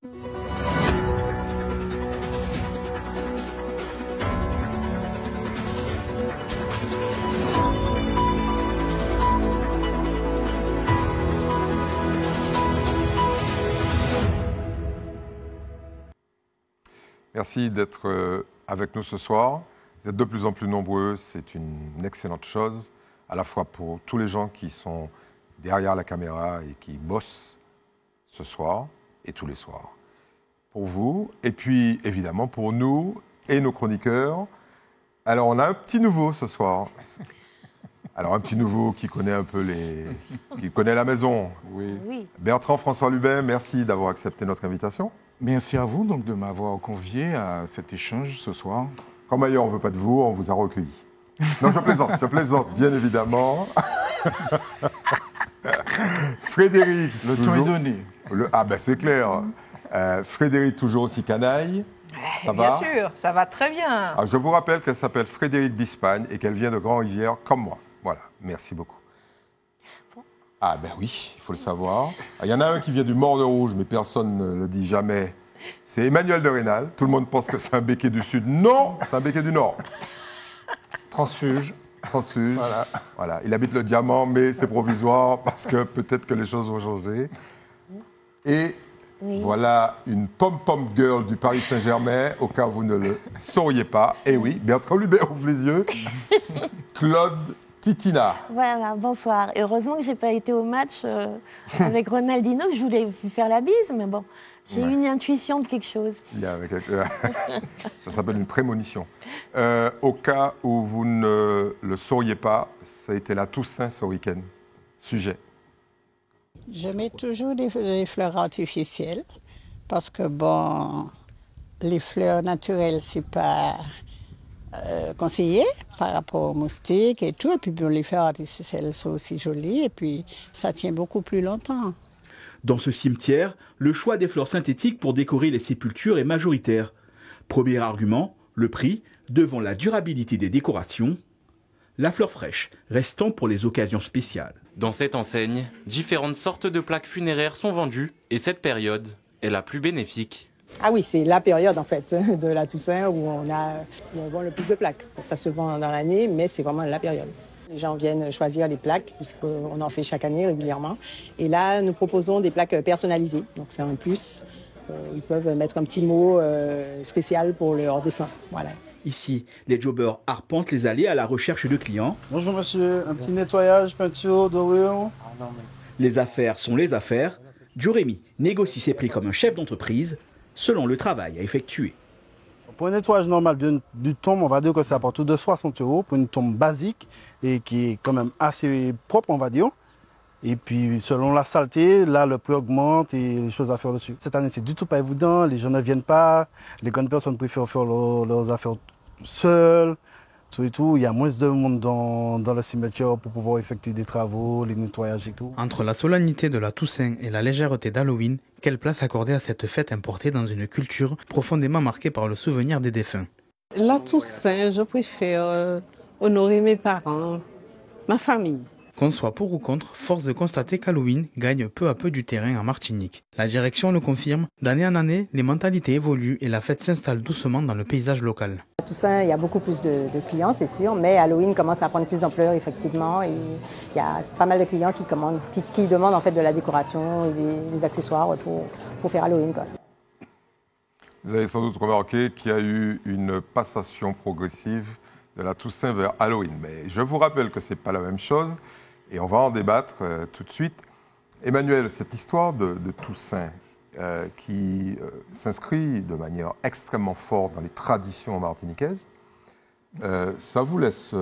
Merci d'être avec nous ce soir. Vous êtes de plus en plus nombreux, c'est une excellente chose, à la fois pour tous les gens qui sont derrière la caméra et qui bossent ce soir et tous les soirs. Pour vous, et puis évidemment pour nous et nos chroniqueurs. Alors on a un petit nouveau ce soir. Alors un petit nouveau qui connaît un peu qui connaît la maison. Oui. Bertrand François Lubin, merci d'avoir accepté notre invitation. Merci à vous donc de m'avoir convié à cet échange ce soir. Comme ailleurs, on ne veut pas de vous, on vous a recueilli. Non, je plaisante, bien évidemment. Frédéric. Le temps est donné. C'est clair. Frédéric, toujours aussi canaille. Ça va ? Bien sûr, ça va très bien. Je vous rappelle qu'elle s'appelle Frédéric d'Espagne et qu'elle vient de Grand-Rivière, comme moi. Voilà, merci beaucoup. Oui, il faut le savoir. Il y en a un qui vient du Morne-Rouge, mais personne ne le dit jamais. C'est Emmanuel de Rênal. Tout le monde pense que c'est un béquet du Sud. Non, c'est un béquet du Nord. Transfuge. Voilà. Il habite le Diamant, mais c'est provisoire parce que peut-être que les choses vont changer. Et voilà une pom-pom girl du Paris Saint-Germain, au cas où vous ne le sauriez pas. Eh oui, Bertrand Lubin ouvre les yeux. Claude Titina. Voilà, bonsoir. Heureusement que je n'ai pas été au match avec Ronaldinho, je voulais lui faire la bise, mais bon, j'ai eu une intuition de quelque chose. Ça s'appelle une prémonition. Au cas où vous ne le sauriez pas, ça a été la Toussaint ce week-end. Sujet. Je mets toujours des fleurs artificielles parce que, les fleurs naturelles, c'est pas conseillé par rapport aux moustiques et tout. Et puis, les fleurs artificielles sont aussi jolies et puis ça tient beaucoup plus longtemps. Dans ce cimetière, le choix des fleurs synthétiques pour décorer les sépultures est majoritaire. Premier argument, le prix, devant la durabilité des décorations. La fleur fraîche, restant pour les occasions spéciales. Dans cette enseigne, différentes sortes de plaques funéraires sont vendues et cette période est la plus bénéfique. Ah oui, c'est la période en fait de la Toussaint où on vend le plus de plaques. Ça se vend dans l'année, mais c'est vraiment la période. Les gens viennent choisir les plaques, puisqu'on en fait chaque année régulièrement. Et là, nous proposons des plaques personnalisées. Donc c'est un plus. Ils peuvent mettre un petit mot spécial pour leur défunt. Voilà. Ici, les jobbers arpentent les allées à la recherche de clients. Bonjour monsieur, un petit nettoyage, peinture, dorure. Les affaires sont les affaires. Jorémy négocie ses prix comme un chef d'entreprise, selon le travail à effectuer. Pour un nettoyage normal du tombe, on va dire que c'est à partir de 60 € pour une tombe basique et qui est quand même assez propre, on va dire. Et puis, selon la saleté, là, le prix augmente et les choses à faire dessus. Cette année, c'est du tout pas évident. Les gens ne viennent pas. Les grandes personnes préfèrent faire leurs affaires seules. Tout et tout. Il y a moins de monde dans le cimetière pour pouvoir effectuer des travaux, les nettoyages et tout. Entre la solennité de la Toussaint et la légèreté d'Halloween, quelle place accorder à cette fête importée dans une culture profondément marquée par le souvenir des défunts? La Toussaint, je préfère honorer mes parents, ma famille. Qu'on soit pour ou contre, force de constater qu'Halloween gagne peu à peu du terrain en Martinique. La direction le confirme, d'année en année, les mentalités évoluent et la fête s'installe doucement dans le paysage local. À Toussaint, il y a beaucoup plus de clients, c'est sûr, mais Halloween commence à prendre plus d'ampleur, effectivement. Et il y a pas mal de clients qui demandent en fait de la décoration et des accessoires pour faire Halloween, quoi. Vous avez sans doute remarqué qu'il y a eu une passation progressive de la Toussaint vers Halloween. Mais je vous rappelle que ce n'est pas la même chose. Et on va en débattre tout de suite. Emmanuel, cette histoire de Toussaint qui s'inscrit de manière extrêmement forte dans les traditions martiniquaises, ça vous laisse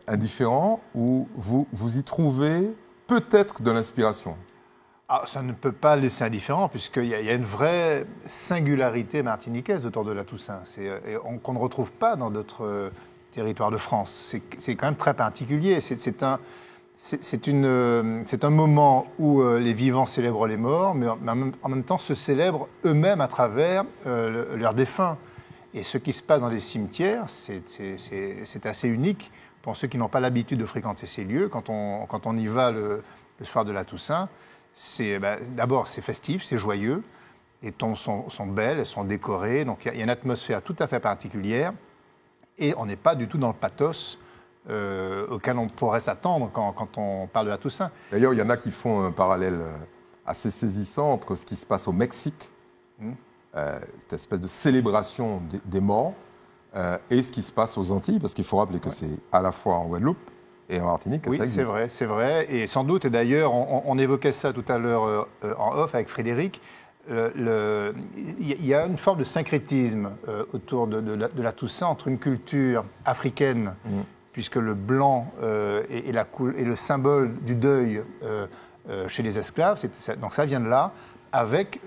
indifférent ou vous y trouvez peut-être de l'inspiration? Ça ne peut pas laisser indifférent puisqu'il y a une vraie singularité martiniquaise autour de la Toussaint qu'on ne retrouve pas dans d'autres territoire de France. C'est quand même très particulier. C'est un moment où les vivants célèbrent les morts, mais en même temps se célèbrent eux-mêmes à travers leurs défunts. Et ce qui se passe dans les cimetières, c'est assez unique pour ceux qui n'ont pas l'habitude de fréquenter ces lieux. Quand on y va le soir de la Toussaint, d'abord c'est festif, c'est joyeux. Les tombes sont belles, elles sont décorées, donc il y a une atmosphère tout à fait particulière. Et on n'est pas du tout dans le pathos auquel on pourrait s'attendre quand on parle de la Toussaint. D'ailleurs, il y en a qui font un parallèle assez saisissant entre ce qui se passe au Mexique, cette espèce de célébration des morts, et ce qui se passe aux Antilles, parce qu'il faut rappeler que c'est à la fois en Guadeloupe et en Martinique que oui, ça existe. c'est vrai. Et sans doute, et d'ailleurs, on évoquait ça tout à l'heure en off avec Frédéric, il y a une forme de syncrétisme autour de la Toussaint entre une culture africaine, puisque le blanc est le symbole du deuil chez les esclaves, donc ça vient de là, avec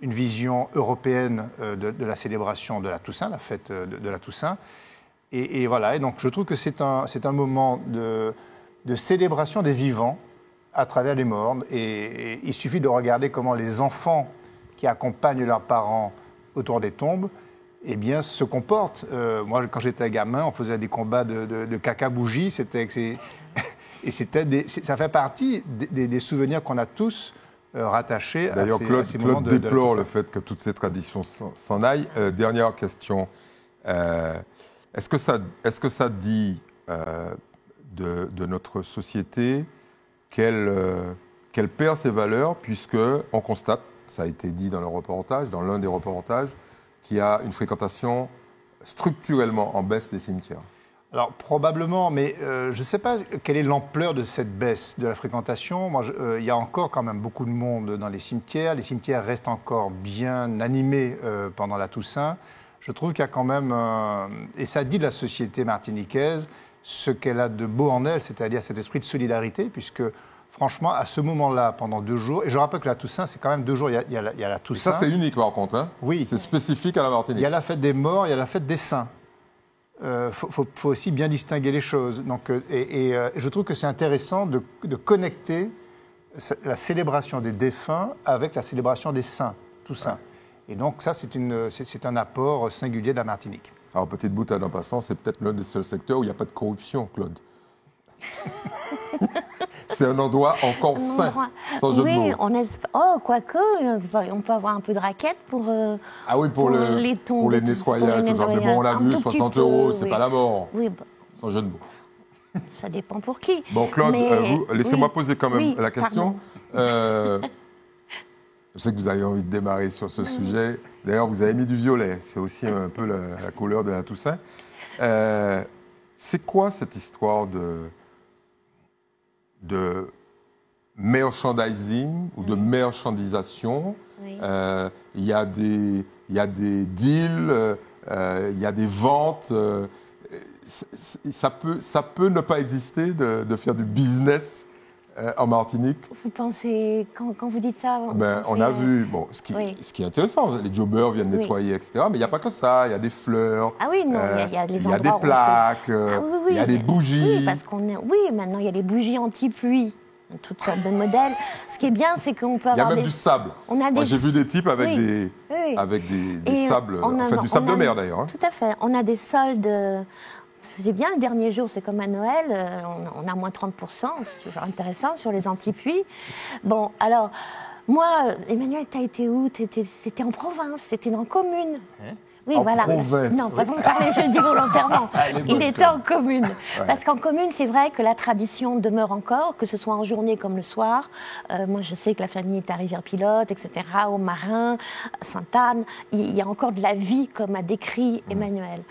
une vision européenne de la célébration de la Toussaint, la fête de la Toussaint. Et voilà, et donc je trouve que c'est un moment de célébration des vivants à travers les morts. Et il suffit de regarder comment les enfants qui accompagnent leurs parents autour des tombes eh bien, se comportent. Moi, quand j'étais gamin, on faisait des combats de caca-bougie. Ça fait partie des souvenirs qu'on a tous rattachés à ces moments de la Toussaint. D'ailleurs, Claude déplore le fait que toutes ces traditions s'en aillent. Dernière question. Est-ce que ça dit de notre société qu'elle perd ses valeurs, puisqu'on constate, ça a été dit dans l'un des reportages, qu'il y a une fréquentation structurellement en baisse des cimetières? Alors, probablement, mais je ne sais pas quelle est l'ampleur de cette baisse de la fréquentation. Moi, il y a encore quand même beaucoup de monde dans les cimetières. Les cimetières restent encore bien animés pendant la Toussaint. Je trouve qu'il y a quand même, et ça dit de la société martiniquaise, ce qu'elle a de beau en elle, c'est-à-dire cet esprit de solidarité, puisque franchement, à ce moment-là, pendant 2 jours, et je rappelle que la Toussaint, c'est quand même 2 jours, il y a la Toussaint. Et ça, c'est unique par contre, hein? Oui. C'est spécifique à la Martinique. Il y a la fête des morts, il y a la fête des saints. Faut aussi bien distinguer les choses. Donc, et je trouve que c'est intéressant de connecter la célébration des défunts avec la célébration des saints, Toussaint. Et donc ça, c'est un apport singulier de la Martinique. Alors, petite boutade en passant, c'est peut-être l'un des seuls secteurs où il n'y a pas de corruption, Claude. C'est un endroit encore sain, sans jeu de mots. Oh, quoique, on peut avoir un peu de raquette pour les tombes. Pour les nettoyages, tout ça. Mais bon, on l'a vu, 60 €, c'est pas la mort. Oui, sans jeu de mots. Ça dépend pour qui. Bon, Claude, laissez-moi poser quand même la question. Je sais que vous avez envie de démarrer sur ce sujet. D'ailleurs, vous avez mis du violet. C'est aussi un peu la couleur de la Toussaint. C'est quoi cette histoire de merchandising ou de merchandisation? Il y a des deals, il y a des ventes. Ça peut ne pas exister de faire du business en Martinique. Vous pensez, quand vous dites ça... On a vu, ce qui est intéressant, les jobbers viennent nettoyer, etc. Mais il n'y a pas que ça, il y a des fleurs, ah oui, non, il y a les endroits, il y a des plaques, il y a des bougies. Oui, parce maintenant il y a des bougies anti-pluie, toutes sortes de modèles. Ce qui est bien, c'est qu'on peut avoir il y a même du sable. Moi, j'ai vu des types avec des sables, du sable de mer d'ailleurs. Tout à fait. On a des soldes... C'est bien, le dernier jour, c'est comme à Noël, on a moins 30%, c'est toujours intéressant, sur les anti-pluies. Bon, alors, moi, Emmanuel, t'as été où? C'était en province, c'était dans la commune. Oui, voilà. Province. Non, façon de parler, je le dis volontairement. Il était en commune. Ouais. Parce qu'en commune, c'est vrai que la tradition demeure encore, que ce soit en journée comme le soir. Moi, je sais que la famille est à Rivière-Pilote, etc., au Marin, à Sainte-Anne. Il y a encore de la vie, comme a décrit Emmanuel.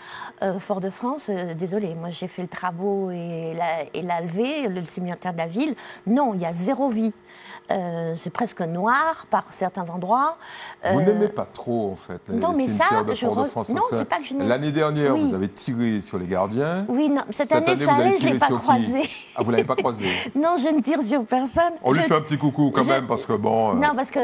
Fort-de-France, désolé, moi, j'ai fait le Trabot et l'Alvé, le cimetière de la ville. Non, il y a 0 vie. C'est presque noir par certains endroits. Vous n'aimez pas trop, en fait, les cimetières de Fort-de-France. Non, c'est pas que je n'aime. L'année dernière, vous avez tiré sur les gardiens. Oui, non, cette année, ça allait, je ne l'ai pas croisé. Ah, vous ne l'avez pas croisé? Non, je ne tire sur personne. On lui fait un petit coucou quand même, parce que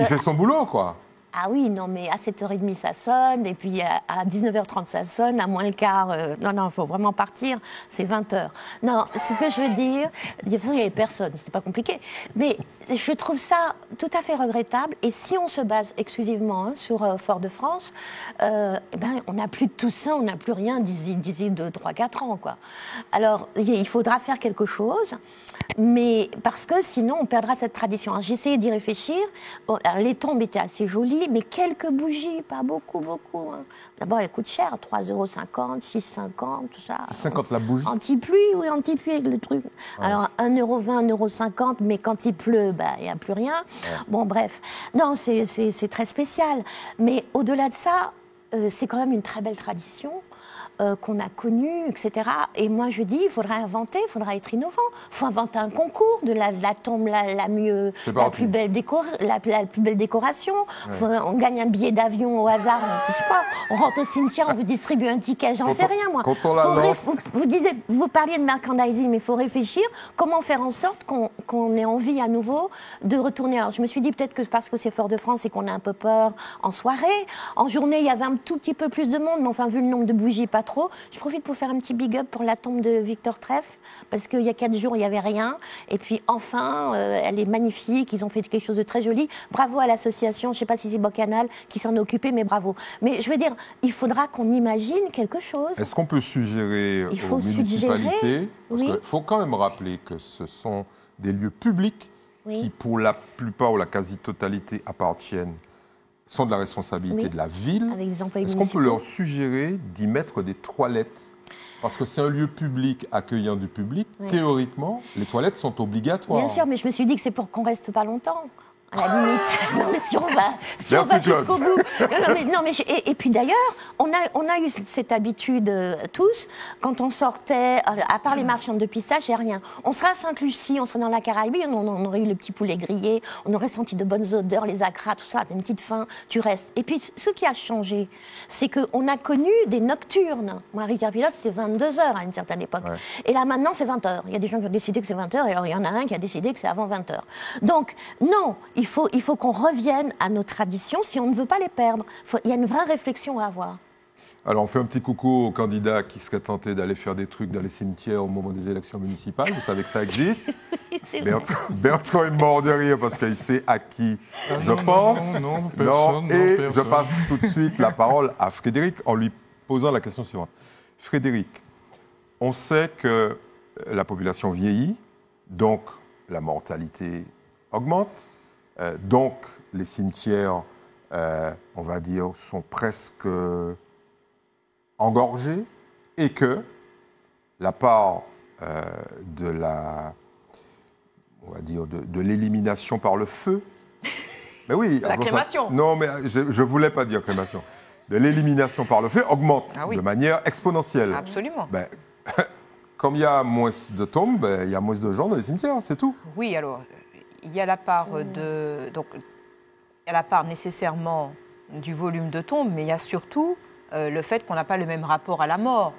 il fait son boulot, quoi. Ah oui, non, mais à 7h30, ça sonne, et puis à 19h30, ça sonne, à moins le quart, non, il faut vraiment partir, c'est 20h. Non, ce que je veux dire, de toute façon, il n'y avait personne, c'était pas compliqué, mais je trouve ça tout à fait regrettable. Et si on se base exclusivement sur Fort-de-France, on n'a plus de tout ça, on n'a plus rien d'ici 2, 3, 4 ans, quoi. Alors, il faudra faire quelque chose, mais parce que sinon, on perdra cette tradition. J'ai essayé d'y réfléchir. Bon, alors, les tombes étaient assez jolies, mais quelques bougies, pas beaucoup. Hein. D'abord, elles coûtent cher, 3,50 €, 6,50 €, tout ça. 50 la bougie. Anti-pluie, oui, anti-pluie avec le truc. Ouais. Alors, 1,20 €, 1,50 €, mais quand il pleut, il n'y a plus rien. Ouais. Bon, bref. Non, c'est très spécial. Mais au-delà de ça, c'est quand même une très belle tradition. Qu'on a connue, etc. Et moi, je dis, il faudra inventer, il faudra être innovant. Il faut inventer un concours de la tombe la plus belle décoration. Ouais. On gagne un billet d'avion au hasard. Je sais pas, on rentre au cimetière, on vous distribue un ticket, j'en sais rien, moi. Quand on la lance... Vous parliez de merchandising, mais il faut réfléchir comment faire en sorte qu'on ait envie à nouveau de retourner. Alors, je me suis dit peut-être que parce que c'est Fort-de-France et qu'on a un peu peur en soirée. En journée, il y avait un tout petit peu plus de monde, mais enfin, vu le nombre de bougies, pas trop. Je profite pour faire un petit big up pour la tombe de Victor Trèfle, parce qu'il y a 4 jours, il n'y avait rien. Et puis enfin, elle est magnifique, ils ont fait quelque chose de très joli. Bravo à l'association, je ne sais pas si c'est Bocanal qui s'en est occupé, mais bravo. Mais je veux dire, il faudra qu'on imagine quelque chose. Est-ce qu'on peut suggérer aux municipalités, parce qu'il faut quand même rappeler que ce sont des lieux publics qui, pour la plupart ou la quasi-totalité, sont de la responsabilité de la ville. Est-ce qu'on peut leur suggérer d'y mettre des toilettes ? Parce que c'est un lieu public accueillant du public. Théoriquement, les toilettes sont obligatoires. Bien sûr, mais je me suis dit que c'est pour qu'on reste pas longtemps. À la limite. Non, mais si on va jusqu'au bout. Et puis d'ailleurs, on a eu cette habitude tous, quand on sortait, à part les marchands de pistage, il n'y a rien. On serait à Sainte-Lucie, on serait dans la Caraïbe, on aurait eu le petit poulet grillé, on aurait senti de bonnes odeurs, les acras, tout ça, t'as une petite faim, tu restes. Et puis, ce qui a changé, c'est qu'on a connu des nocturnes. Moi, à Rivière-Pilote, c'était 22h à une certaine époque. Ouais. Et là, maintenant, c'est 20h. Il y a des gens qui ont décidé que c'est 20h, et alors il y en a un qui a décidé que c'est avant 20h. Donc, non, il faut qu'on revienne à nos traditions si on ne veut pas les perdre. Il y a une vraie réflexion à avoir. Alors, on fait un petit coucou aux candidats qui seraient tentés d'aller faire des trucs dans les cimetières au moment des élections municipales. Vous savez que ça existe. Bertrand est mort de rire parce qu'il sait à qui je pense. Non, personne. Je passe tout de suite la parole à Frédéric en lui posant la question suivante. Frédéric, on sait que la population vieillit, donc la mortalité augmente. Donc, les cimetières, on va dire, sont presque engorgés et que la part de l'élimination par le feu... Mais oui, la crémation. Non, mais je ne voulais pas dire crémation. De l'élimination par le feu augmente de manière exponentielle. Absolument. Comme il y a moins de tombes, il y a moins de gens dans les cimetières, c'est tout. Oui, alors... Il y a la part nécessairement du volume de tombes, mais il y a surtout le fait qu'on n'a pas le même rapport à la mort.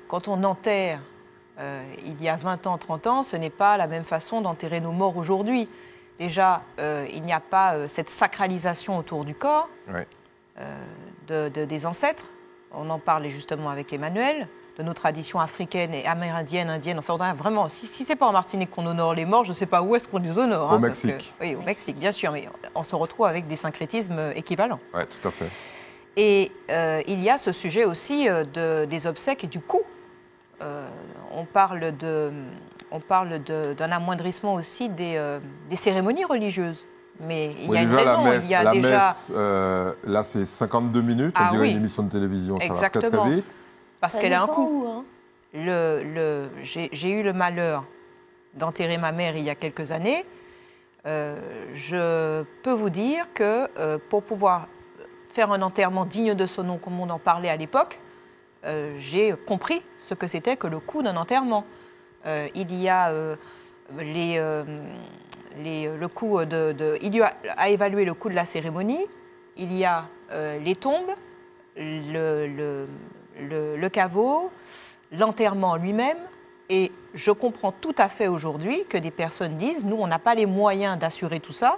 Quand on enterre il y a 20 ans, 30 ans, ce n'est pas la même façon d'enterrer nos morts aujourd'hui. Déjà, il n'y a pas cette sacralisation autour du corps des ancêtres. On en parlait justement avec Emmanuel. De nos traditions africaines et amérindiennes, indiennes. Enfin, on a vraiment, si c'est pas en Martinique qu'on honore les morts, je ne sais pas où est-ce qu'on les honore. Au Mexique. Oui, au Mexique, bien sûr, mais on se retrouve avec des syncrétismes équivalents. Oui, tout à fait. Et il y a ce sujet aussi des obsèques et du coût. On parle d'un amoindrissement aussi des cérémonies religieuses. Mais il y a une raison. La messe, là, c'est 52 minutes. On dirait une émission de télévision. Ça va très, très vite. Parce qu'elle a un coût. J'ai eu le malheur d'enterrer ma mère il y a quelques années. Je peux vous dire que pour pouvoir faire un enterrement digne de son nom, comme on en parlait à l'époque, j'ai compris ce que c'était que le coût d'un enterrement. Il y a le coût il y a à évaluer le coût de la cérémonie, il y a les tombes, le caveau, l'enterrement lui-même, et je comprends tout à fait aujourd'hui que des personnes disent « nous, on n'a pas les moyens d'assurer tout ça ».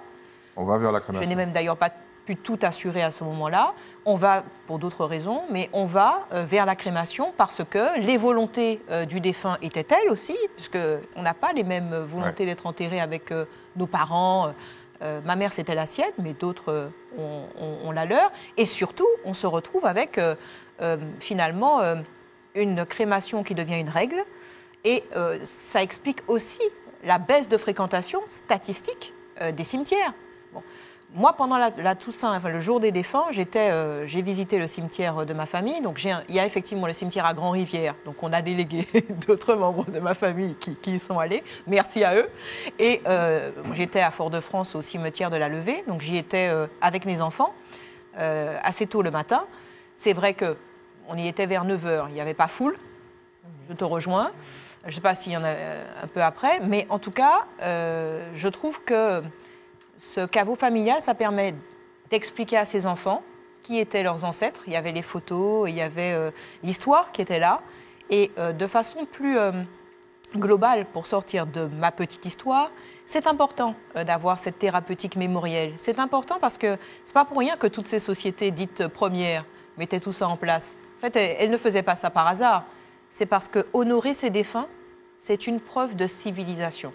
On va vers la crémation. Je n'ai même d'ailleurs pas pu tout assurer à ce moment-là. On va, pour d'autres raisons, mais on va vers la crémation parce que les volontés du défunt étaient telles aussi, puisqu'on n'a pas les mêmes volontés d'être enterré avec nos parents. Ma mère, c'était la sienne, mais d'autres ont la leur. Et surtout, on se retrouve avec finalement une crémation qui devient une règle. Et ça explique aussi la baisse de fréquentation statistique des cimetières. Bon. Moi, pendant la Toussaint, le jour des défunts, j'ai visité le cimetière de ma famille. Donc, il y a effectivement le cimetière à Grand-Rivière. Donc, on a délégué d'autres membres de ma famille qui y sont allés. Merci à eux. Et j'étais à Fort-de-France au cimetière de la Levée. Donc, j'y étais avec mes enfants assez tôt le matin. C'est vrai qu'on y était vers 9h. Il n'y avait pas foule. Je te rejoins. Je ne sais pas s'il y en a un peu après. Mais en tout cas, je trouve que ce caveau familial, ça permet d'expliquer à ses enfants qui étaient leurs ancêtres. Il y avait les photos, il y avait l'histoire qui était là. Et de façon plus globale, pour sortir de ma petite histoire, c'est important d'avoir cette thérapeutique mémorielle. C'est important parce que ce n'est pas pour rien que toutes ces sociétés dites premières mettaient tout ça en place. En fait, elles ne faisaient pas ça par hasard. C'est parce que honorer ses défunts, c'est une preuve de civilisation.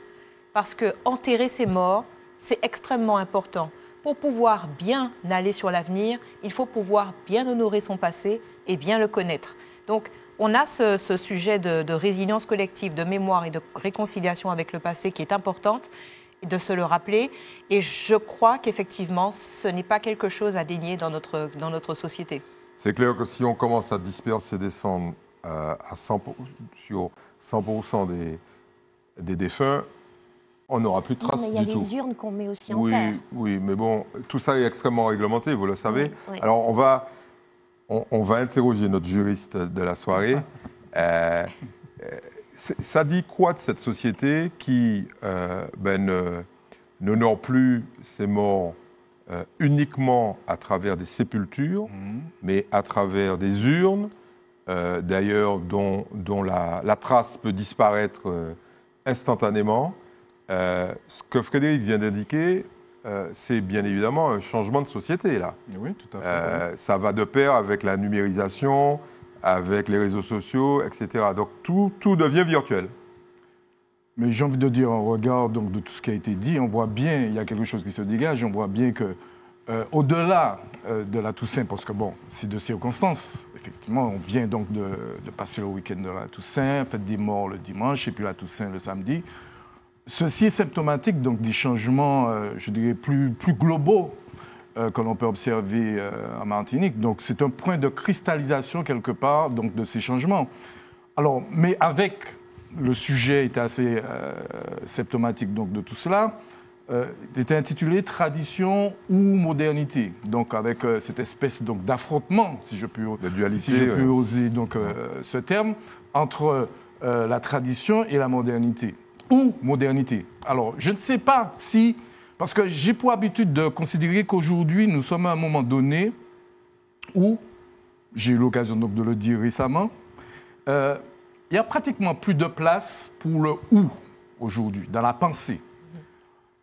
Parce que enterrer ses morts, c'est extrêmement important. Pour pouvoir bien aller sur l'avenir, il faut pouvoir bien honorer son passé et bien le connaître. Donc, on a ce sujet de résilience collective, de mémoire et de réconciliation avec le passé qui est importante, de se le rappeler. Et je crois qu'effectivement, ce n'est pas quelque chose à dénier dans notre société. C'est clair que si on commence à disperser des cendres sur 100% des défunts, on n'aura plus de traces du tout. Mais il y a les urnes qu'on met aussi en terre. Oui, mais bon, tout ça est extrêmement réglementé, vous le savez. Oui. Alors, on va interroger notre juriste de la soirée. Ça dit quoi de cette société qui n'honore plus ses morts uniquement à travers des sépultures, mais à travers des urnes, d'ailleurs, dont la trace peut disparaître instantanément. Ce que Frédéric vient d'indiquer, c'est bien évidemment un changement de société, là. Oui, tout à fait. Ça va de pair avec la numérisation, avec les réseaux sociaux, etc. Donc tout devient virtuel. Mais j'ai envie de dire, en regard donc, de tout ce qui a été dit, on voit bien, il y a quelque chose qui se dégage, on voit bien que, au-delà de la Toussaint, parce que bon, c'est de circonstances, effectivement, on vient donc de passer le week-end de la Toussaint, fête des morts le dimanche, et puis la Toussaint le samedi. Ceci est symptomatique donc, des changements, je dirais, plus globaux que l'on peut observer en Martinique. Donc c'est un point de cristallisation quelque part donc, de ces changements. Alors, mais avec le sujet était assez symptomatique donc, de tout cela, il était intitulé « Tradition ou modernité ». Donc avec cette espèce donc, d'affrontement, si je peux oser donc, ce terme, entre la tradition et la modernité. Ou modernité. Alors, je ne sais pas si... Parce que j'ai pour habitude de considérer qu'aujourd'hui, nous sommes à un moment donné où, j'ai eu l'occasion donc de le dire récemment, il n'y a pratiquement plus de place pour le « ou » aujourd'hui, dans la pensée.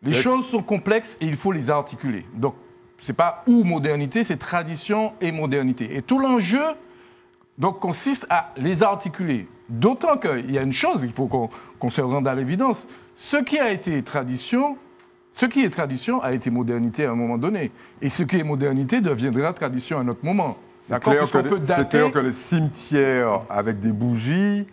Les choses sont complexes et il faut les articuler. Donc, ce n'est pas « ou » modernité, c'est tradition et modernité. Et tout l'enjeu donc, consiste à les articuler. D'autant qu'il y a une chose, il faut qu'on se rende à l'évidence. Ce qui est tradition a été modernité à un moment donné. Et ce qui est modernité deviendra tradition à un autre moment. C'est clair que les cimetières avec des bougies,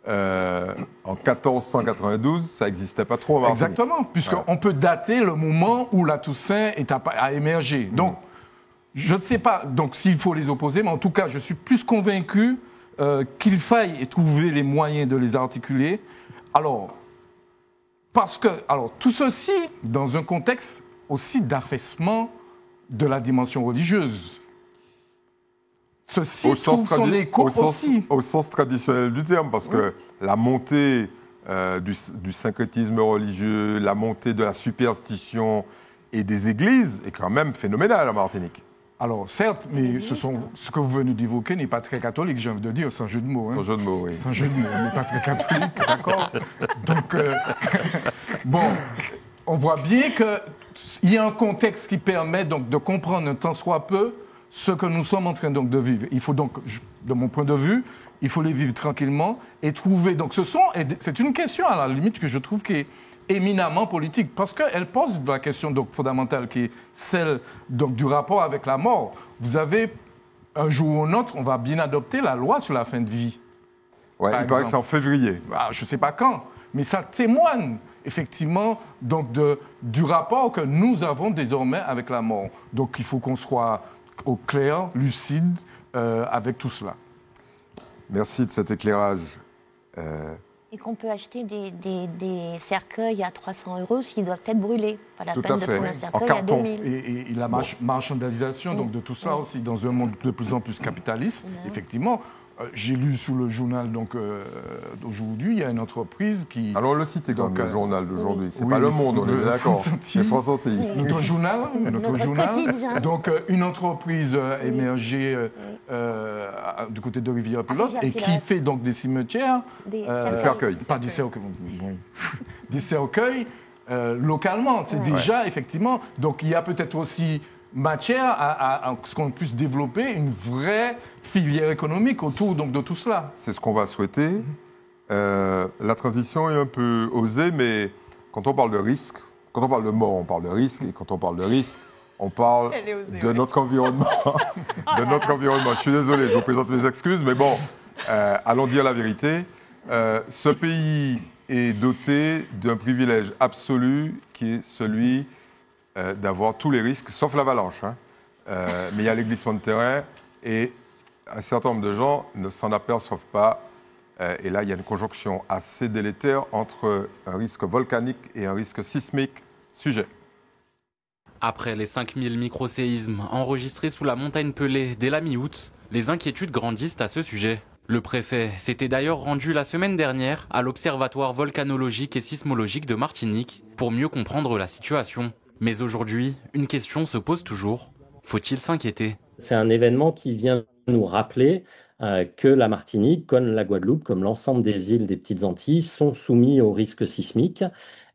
en 1492, ça n'existait pas trop en Martinique. Exactement, puisqu'on peut dater le moment où la Toussaint a émergé. Donc, je ne sais pas s'il faut les opposer, mais en tout cas, je suis plus convaincu qu'il faille trouver les moyens de les articuler. Alors, tout ceci dans un contexte aussi d'affaissement de la dimension religieuse. Ceci trouve son écho aussi. Au sens traditionnel du terme, parce que la montée du syncrétisme religieux, la montée de la superstition et des églises est quand même phénoménale en Martinique. Alors, certes, mais ce que vous venez d'évoquer n'est pas très catholique, j'ai envie de dire, sans jeu de mots. Hein. Sans jeu de mots, oui. Sans jeu de mots, n'est pas très catholique, d'accord. Donc, bon, on voit bien qu'il y a un contexte qui permet donc de comprendre un tant soit peu ce que nous sommes en train donc de vivre. Il faut donc, de mon point de vue, il faut les vivre tranquillement et trouver. Donc c'est une question à la limite que je trouve qui est éminemment politique parce qu'elle pose la question donc fondamentale qui est celle donc du rapport avec la mort. Vous avez un jour ou un autre, on va bien adopter la loi sur la fin de vie. Ouais, il paraît que c'est en février. Je ne sais pas quand, mais ça témoigne effectivement donc du rapport que nous avons désormais avec la mort. Donc il faut qu'on soit au clair, lucide avec tout cela. Merci de cet éclairage. Et qu'on peut acheter des cercueils à 300 € s'ils doivent être brûlés. Pas la Tout peine à de fait. prendre un En cercueil à carton. 2000. Et la marchandisation donc, de tout ça aussi, dans un monde de plus en plus capitaliste, effectivement. J'ai lu sous le journal donc, d'aujourd'hui, il y a une entreprise qui... Alors, le cite quand même, le journal d'aujourd'hui. C'est pas oui, Le Monde, on est d'accord. C'est France Antilles. Notre journal. quotidien. Donc, une entreprise émergée du côté de Rivière-Pilote et qui fait donc des cimetières. Des cercueils. Pas des cercueils. Bon. Des cercueils localement. C'est déjà, effectivement... Donc, il y a peut-être aussi matière à ce qu'on puisse développer une vraie filière économique autour donc, de tout cela. C'est ce qu'on va souhaiter. La transition est un peu osée, mais quand on parle de risque, quand on parle de mort, on parle de risque, et quand on parle de risque, on parle de notre environnement. De notre environnement. Je suis désolé, je vous présente mes excuses, mais bon, allons dire la vérité. Ce pays est doté d'un privilège absolu qui est celui d'avoir tous les risques, sauf l'avalanche. Mais il y a les glissements de terrain et un certain nombre de gens ne s'en aperçoivent pas. Et là, il y a une conjonction assez délétère entre un risque volcanique et un risque sismique. Sujet. Après les 5000 microséismes enregistrés sous la montagne Pelée dès la mi-août, les inquiétudes grandissent à ce sujet. Le préfet s'était d'ailleurs rendu la semaine dernière à l'Observatoire volcanologique et sismologique de Martinique pour mieux comprendre la situation. Mais aujourd'hui, une question se pose toujours. Faut-il s'inquiéter ? C'est un événement qui vient nous rappeler que la Martinique, comme la Guadeloupe, comme l'ensemble des îles des Petites Antilles, sont soumis au risque sismique.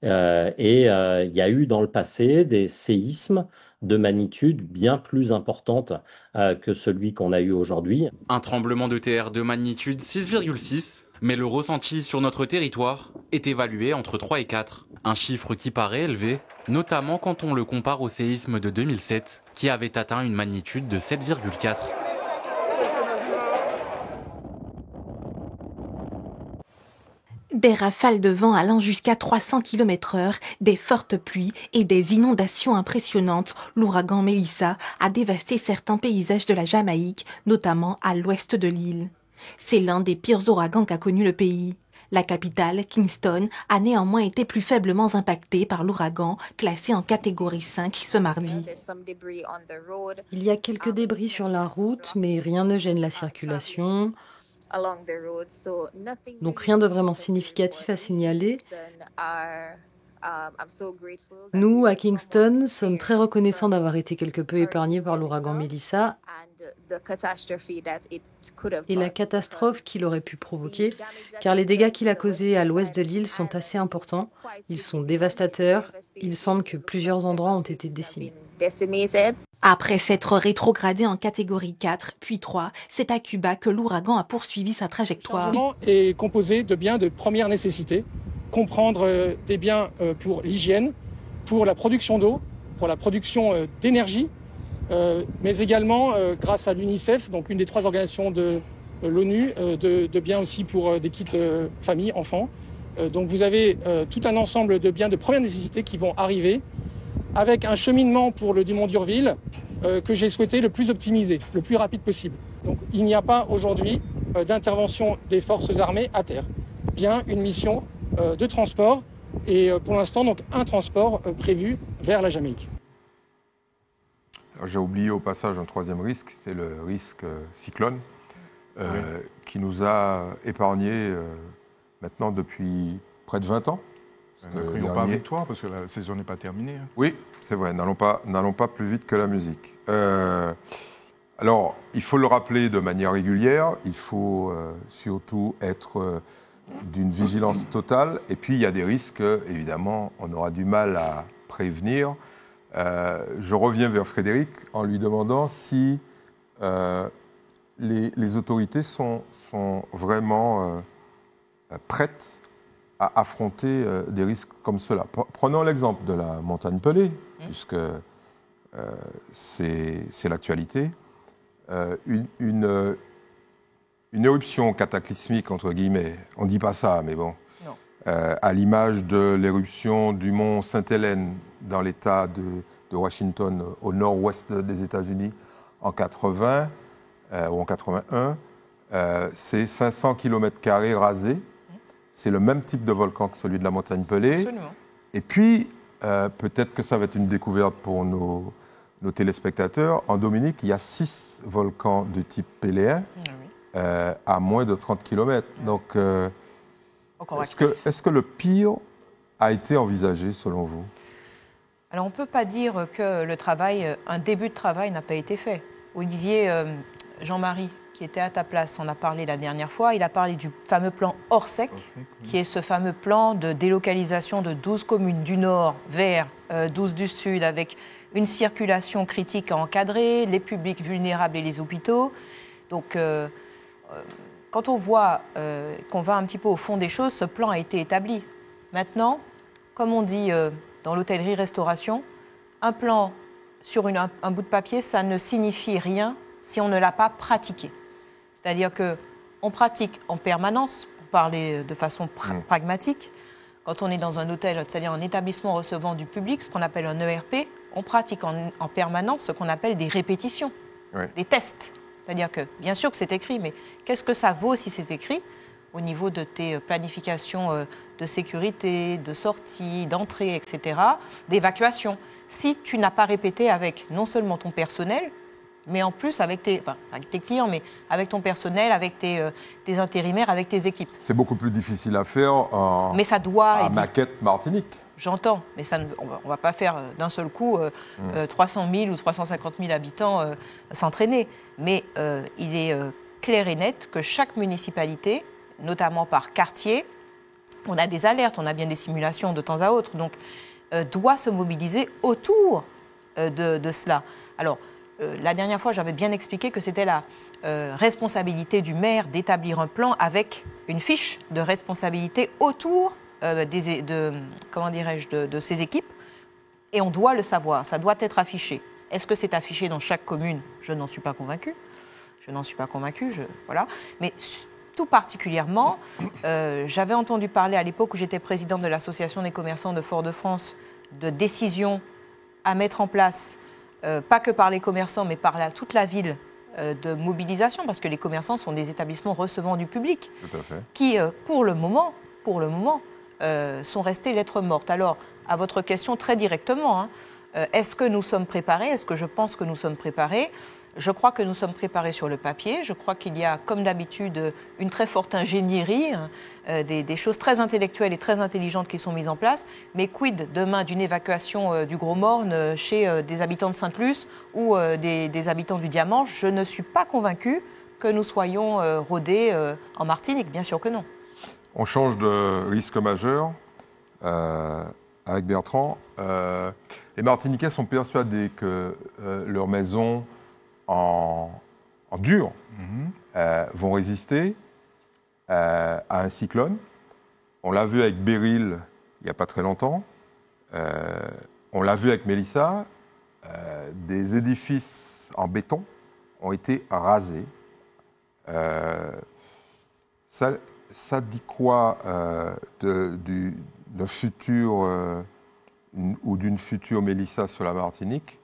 Il y a eu dans le passé des séismes de magnitude bien plus importante que celui qu'on a eu aujourd'hui. Un tremblement de terre de magnitude 6,6, mais le ressenti sur notre territoire est évalué entre 3 et 4. Un chiffre qui paraît élevé, notamment quand on le compare au séisme de 2007, qui avait atteint une magnitude de 7,4. Des rafales de vent allant jusqu'à 300 km/h, des fortes pluies et des inondations impressionnantes, l'ouragan Mélissa a dévasté certains paysages de la Jamaïque, notamment à l'ouest de l'île. C'est l'un des pires ouragans qu'a connu le pays. La capitale, Kingston, a néanmoins été plus faiblement impactée par l'ouragan, classé en catégorie 5 ce mardi. Il y a quelques débris sur la route, mais rien ne gêne la circulation. Donc rien de vraiment significatif à signaler. Nous, à Kingston, sommes très reconnaissants d'avoir été quelque peu épargnés par l'ouragan Mélissa et la catastrophe qu'il aurait pu provoquer, car les dégâts qu'il a causés à l'ouest de l'île sont assez importants. Ils sont dévastateurs. Il semble que plusieurs endroits ont été décimés. Après s'être rétrogradé en catégorie 4, puis 3, c'est à Cuba que l'ouragan a poursuivi sa trajectoire. Le chargement est composé de biens de première nécessité. Comprendre des biens pour l'hygiène, pour la production d'eau, pour la production d'énergie, mais également grâce à l'UNICEF, donc une des 3 organisations de l'ONU, de biens aussi pour des kits famille, enfants. Donc vous avez tout un ensemble de biens de première nécessité qui vont arriver avec un cheminement pour le Dumont d'Urville que j'ai souhaité le plus optimisé, le plus rapide possible. Donc il n'y a pas aujourd'hui d'intervention des forces armées à terre. Bien une mission de transport et pour l'instant donc un transport prévu vers la Jamaïque. J'ai oublié au passage un 3e risque, c'est le risque cyclone qui nous a épargnés maintenant depuis près de 20 ans. Ne crions pas victoire parce que la saison n'est pas terminée. Oui, c'est vrai, n'allons pas plus vite que la musique. Alors, il faut le rappeler de manière régulière, il faut surtout être d'une vigilance totale. Et puis, il y a des risques, évidemment, on aura du mal à prévenir. Je reviens vers Frédéric en lui demandant si les autorités sont vraiment prêtes à affronter des risques comme cela. Prenons l'exemple de la montagne Pelée, puisque c'est l'actualité. Une éruption cataclysmique, entre guillemets, on ne dit pas ça, mais bon, à l'image de l'éruption du mont Sainte-Hélène dans l'État de Washington, au nord-ouest des États-Unis, en 80 ou en 81, c'est 500 km² rasés. C'est le même type de volcan que celui de la montagne Pelée. Absolument. Et puis, peut-être que ça va être une découverte pour nos téléspectateurs. En Dominique, il y a 6 volcans de type péléen à moins de 30 km. Donc, est-ce que le pire a été envisagé, selon vous? Alors, on ne peut pas dire que un début de travail n'a pas été fait. Olivier Jean-Marie, qui était à ta place, en a parlé la dernière fois. Il a parlé du fameux plan Orsec, qui est ce fameux plan de délocalisation de 12 communes du nord vers 12 du sud, avec une circulation critique à encadrer, les publics vulnérables et les hôpitaux. Donc, quand on voit qu'on va un petit peu au fond des choses, ce plan a été établi. Maintenant, comme on dit dans l'hôtellerie-restauration, un plan sur un bout de papier, ça ne signifie rien si on ne l'a pas pratiqué. C'est-à-dire qu'on pratique en permanence, pour parler de façon pragmatique, quand on est dans un hôtel, c'est-à-dire un établissement recevant du public, ce qu'on appelle un ERP, on pratique en permanence ce qu'on appelle des répétitions, des tests. C'est-à-dire que, bien sûr que c'est écrit, mais qu'est-ce que ça vaut si c'est écrit au niveau de tes planifications de sécurité, de sortie, d'entrée, etc., d'évacuation. Si tu n'as pas répété avec non seulement ton personnel, mais en plus avec tes clients, mais avec ton personnel, avec tes intérimaires, avec tes équipes. C'est beaucoup plus difficile à faire en maquette Martinique. J'entends, mais on ne va pas faire d'un seul coup 300 000 ou 350 000 habitants s'entraîner. Mais il est clair et net que chaque municipalité, notamment par quartier, on a des alertes, on a bien des simulations de temps à autre, donc doit se mobiliser autour de cela. Alors, la dernière fois, j'avais bien expliqué que c'était la responsabilité du maire d'établir un plan avec une fiche de responsabilité autour de ses équipes. Et on doit le savoir, ça doit être affiché. Est-ce que c'est affiché dans chaque commune? Je n'en suis pas convaincue. Voilà. Mais tout particulièrement, j'avais entendu parler à l'époque où j'étais présidente de l'Association des commerçants de Fort-de-France de décisions à mettre en place, pas que par les commerçants, mais par toute la ville, de mobilisation, parce que les commerçants sont des établissements recevant du public, qui, pour le moment, sont restés lettre morte. Alors, à votre question très directement, est-ce que nous sommes préparés? Est-ce que je pense que nous sommes préparés? Je crois que nous sommes préparés sur le papier. Je crois qu'il y a, comme d'habitude, une très forte ingénierie, des choses très intellectuelles et très intelligentes qui sont mises en place. Mais quid demain d'une évacuation du Gros Morne chez des habitants de Sainte-Luce ou des habitants du Diamant? Je ne suis pas convaincue que nous soyons rodés en Martinique. Bien sûr que non. On change de risque majeur avec Bertrand. Les Martiniquais sont persuadés que leurs maisons en dur vont résister à un cyclone. On l'a vu avec Beryl il n'y a pas très longtemps. On l'a vu avec Mélissa. Des édifices en béton ont été rasés. Ça dit quoi d'un futur ou d'une future Mélissa sur la Martinique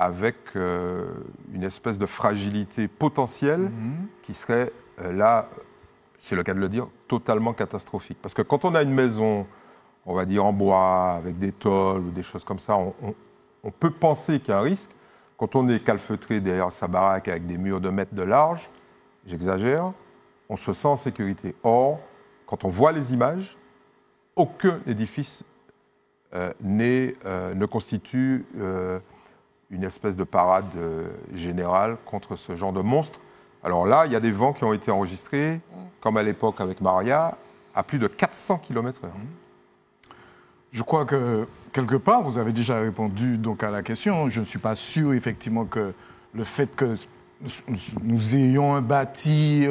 avec une espèce de fragilité potentielle qui serait, là, c'est le cas de le dire, totalement catastrophique. Parce que quand on a une maison, on va dire en bois, avec des tôles ou des choses comme ça, on peut penser qu'il y a un risque. Quand on est calfeutré derrière sa baraque avec des murs de mètres de large, j'exagère, on se sent en sécurité. Or, quand on voit les images, aucun édifice ne constitue une espèce de parade générale contre ce genre de monstre Alors là, il y a des vents qui ont été enregistrés, comme à l'époque avec Maria, à plus de 400 km/h. Je crois que, quelque part, vous avez déjà répondu donc, à la question. Je ne suis pas sûr, effectivement, que le fait que nous ayons un bâti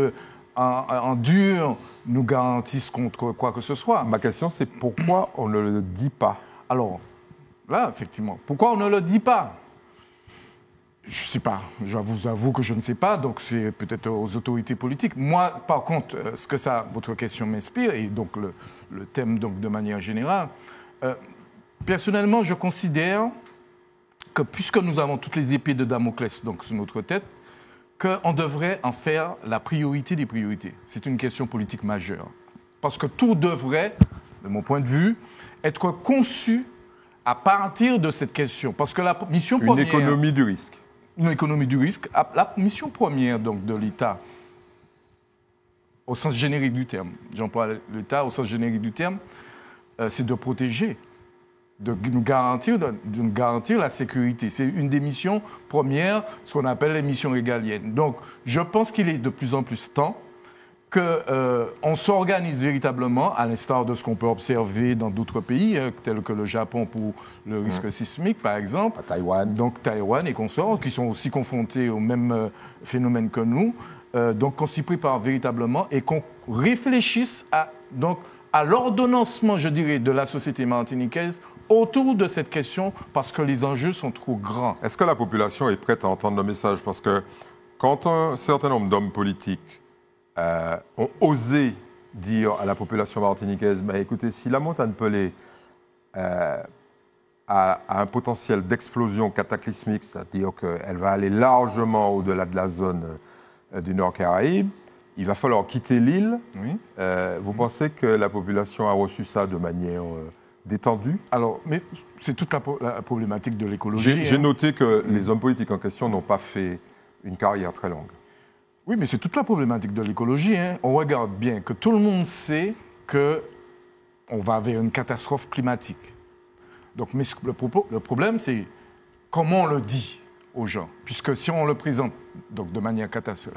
en dur nous garantisse contre quoi que ce soit. Ma question, c'est pourquoi on ne le dit pas? Alors, là, effectivement, pourquoi on ne le dit pas? Je ne sais pas. Je vous avoue que je ne sais pas, donc c'est peut-être aux autorités politiques. Moi, par contre, ce que votre question m'inspire, et donc le thème donc, de manière générale, personnellement, je considère que puisque nous avons toutes les épées de Damoclès donc, sur notre tête, qu'on devrait en faire la priorité des priorités. C'est une question politique majeure. Parce que tout devrait, de mon point de vue, être conçu à partir de cette question. Parce que la mission première... Une économie du risque. Une économie du risque. La mission première donc, de l'État, au sens générique du terme, j'emploie l'État au sens générique du terme, c'est de protéger, de nous garantir la sécurité. C'est une des missions premières, ce qu'on appelle les missions régaliennes. Donc, je pense qu'il est de plus en plus temps qu'on s'organise véritablement, à l'instar de ce qu'on peut observer dans d'autres pays, tels que le Japon pour le risque sismique, par exemple. À Taïwan. Donc, Taïwan et consorts, qui sont aussi confrontés au même phénomène que nous. Donc, qu'on s'y prépare véritablement et qu'on réfléchisse à l'ordonnancement, je dirais, de la société martiniquaise autour de cette question parce que les enjeux sont trop grands. Est-ce que la population est prête à entendre le message? Parce que quand un certain nombre d'hommes politiques ont osé dire à la population martiniquaise, écoutez, si la montagne Pelée a un potentiel d'explosion cataclysmique, c'est-à-dire qu'elle va aller largement au-delà de la zone du Nord Caraïbe, il va falloir quitter l'île. Oui. Vous pensez que la population a reçu ça de manière détendue? Alors, mais c'est toute la problématique de l'écologie. J'ai noté que les hommes politiques en question n'ont pas fait une carrière très longue. Oui, mais c'est toute la problématique de l'écologie. On regarde bien que tout le monde sait qu'on va vers une catastrophe climatique. Donc, mais le problème, c'est comment on le dit aux gens. Puisque si on le présente donc, de manière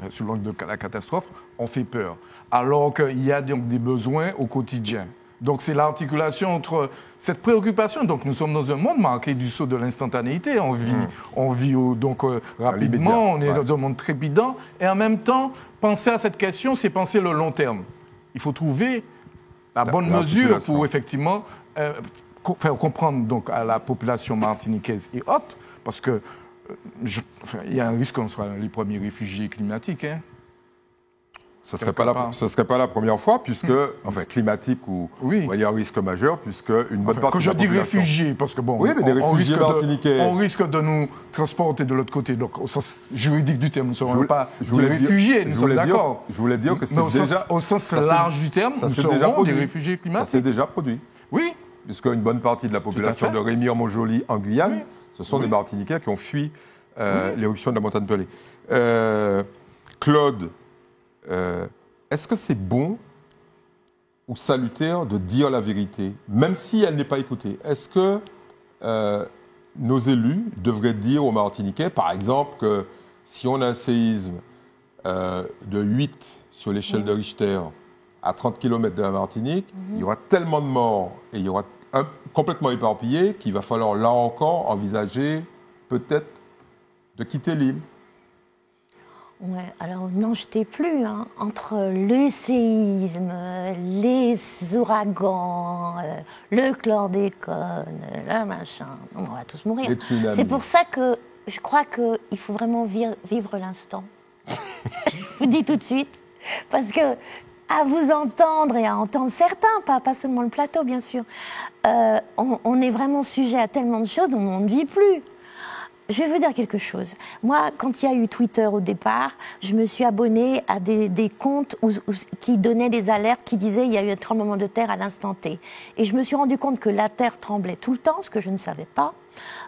sous l'angle de la catastrophe, on fait peur. Alors qu'il y a donc des besoins au quotidien. Donc c'est l'articulation entre cette préoccupation. Donc nous sommes dans un monde marqué du saut de l'instantanéité. On vit rapidement, on est dans un monde trépidant. Et en même temps, penser à cette question, c'est penser le long terme. Il faut trouver la bonne mesure pour effectivement faire comprendre donc, à la population martiniquaise et autres, parce que il y a un risque qu'on soit les premiers réfugiés climatiques. Ce ne serait pas la première fois, puisque, climatique ou il y a un risque majeur, puisque une bonne partie de la population... Quand je dis réfugiés, parce que bon, oui, mais des réfugiés martiniquais... On risque de nous transporter de l'autre côté, donc au sens juridique du terme, nous ne serons pas des réfugiés, nous sommes d'accord. Je voulais dire que c'est déjà... Au sens large du terme, nous serons des réfugiés climatiques. Ça s'est déjà produit. Oui. Puisque une bonne partie de la population de Rémy-en-Montjoly, en Guyane, ce sont des Martiniquais qui ont fui l'éruption de la montagne Pelée. Claude... est-ce que c'est bon ou salutaire de dire la vérité, même si elle n'est pas écoutée? Est-ce que nos élus devraient dire aux Martiniquais, par exemple, que si on a un séisme de 8 sur l'échelle de Richter à 30 km de la Martinique, il y aura tellement de morts et il y aura complètement éparpillé qu'il va falloir là encore envisager peut-être de quitter l'île? Ouais, alors n'en jetez plus, entre le séisme, les ouragans, le chlordécone, le machin, on va tous mourir. C'est pour ça que je crois qu'il faut vraiment vivre l'instant. Je vous dis tout de suite, parce que à vous entendre et à entendre certains, pas seulement le plateau bien sûr, on est vraiment sujet à tellement de choses dont on ne vit plus. Je vais vous dire quelque chose. Moi, quand il y a eu Twitter au départ, je me suis abonnée à des comptes qui donnaient des alertes, qui disaient qu'il y a eu un tremblement de terre à l'instant T. Et je me suis rendu compte que la terre tremblait tout le temps, ce que je ne savais pas,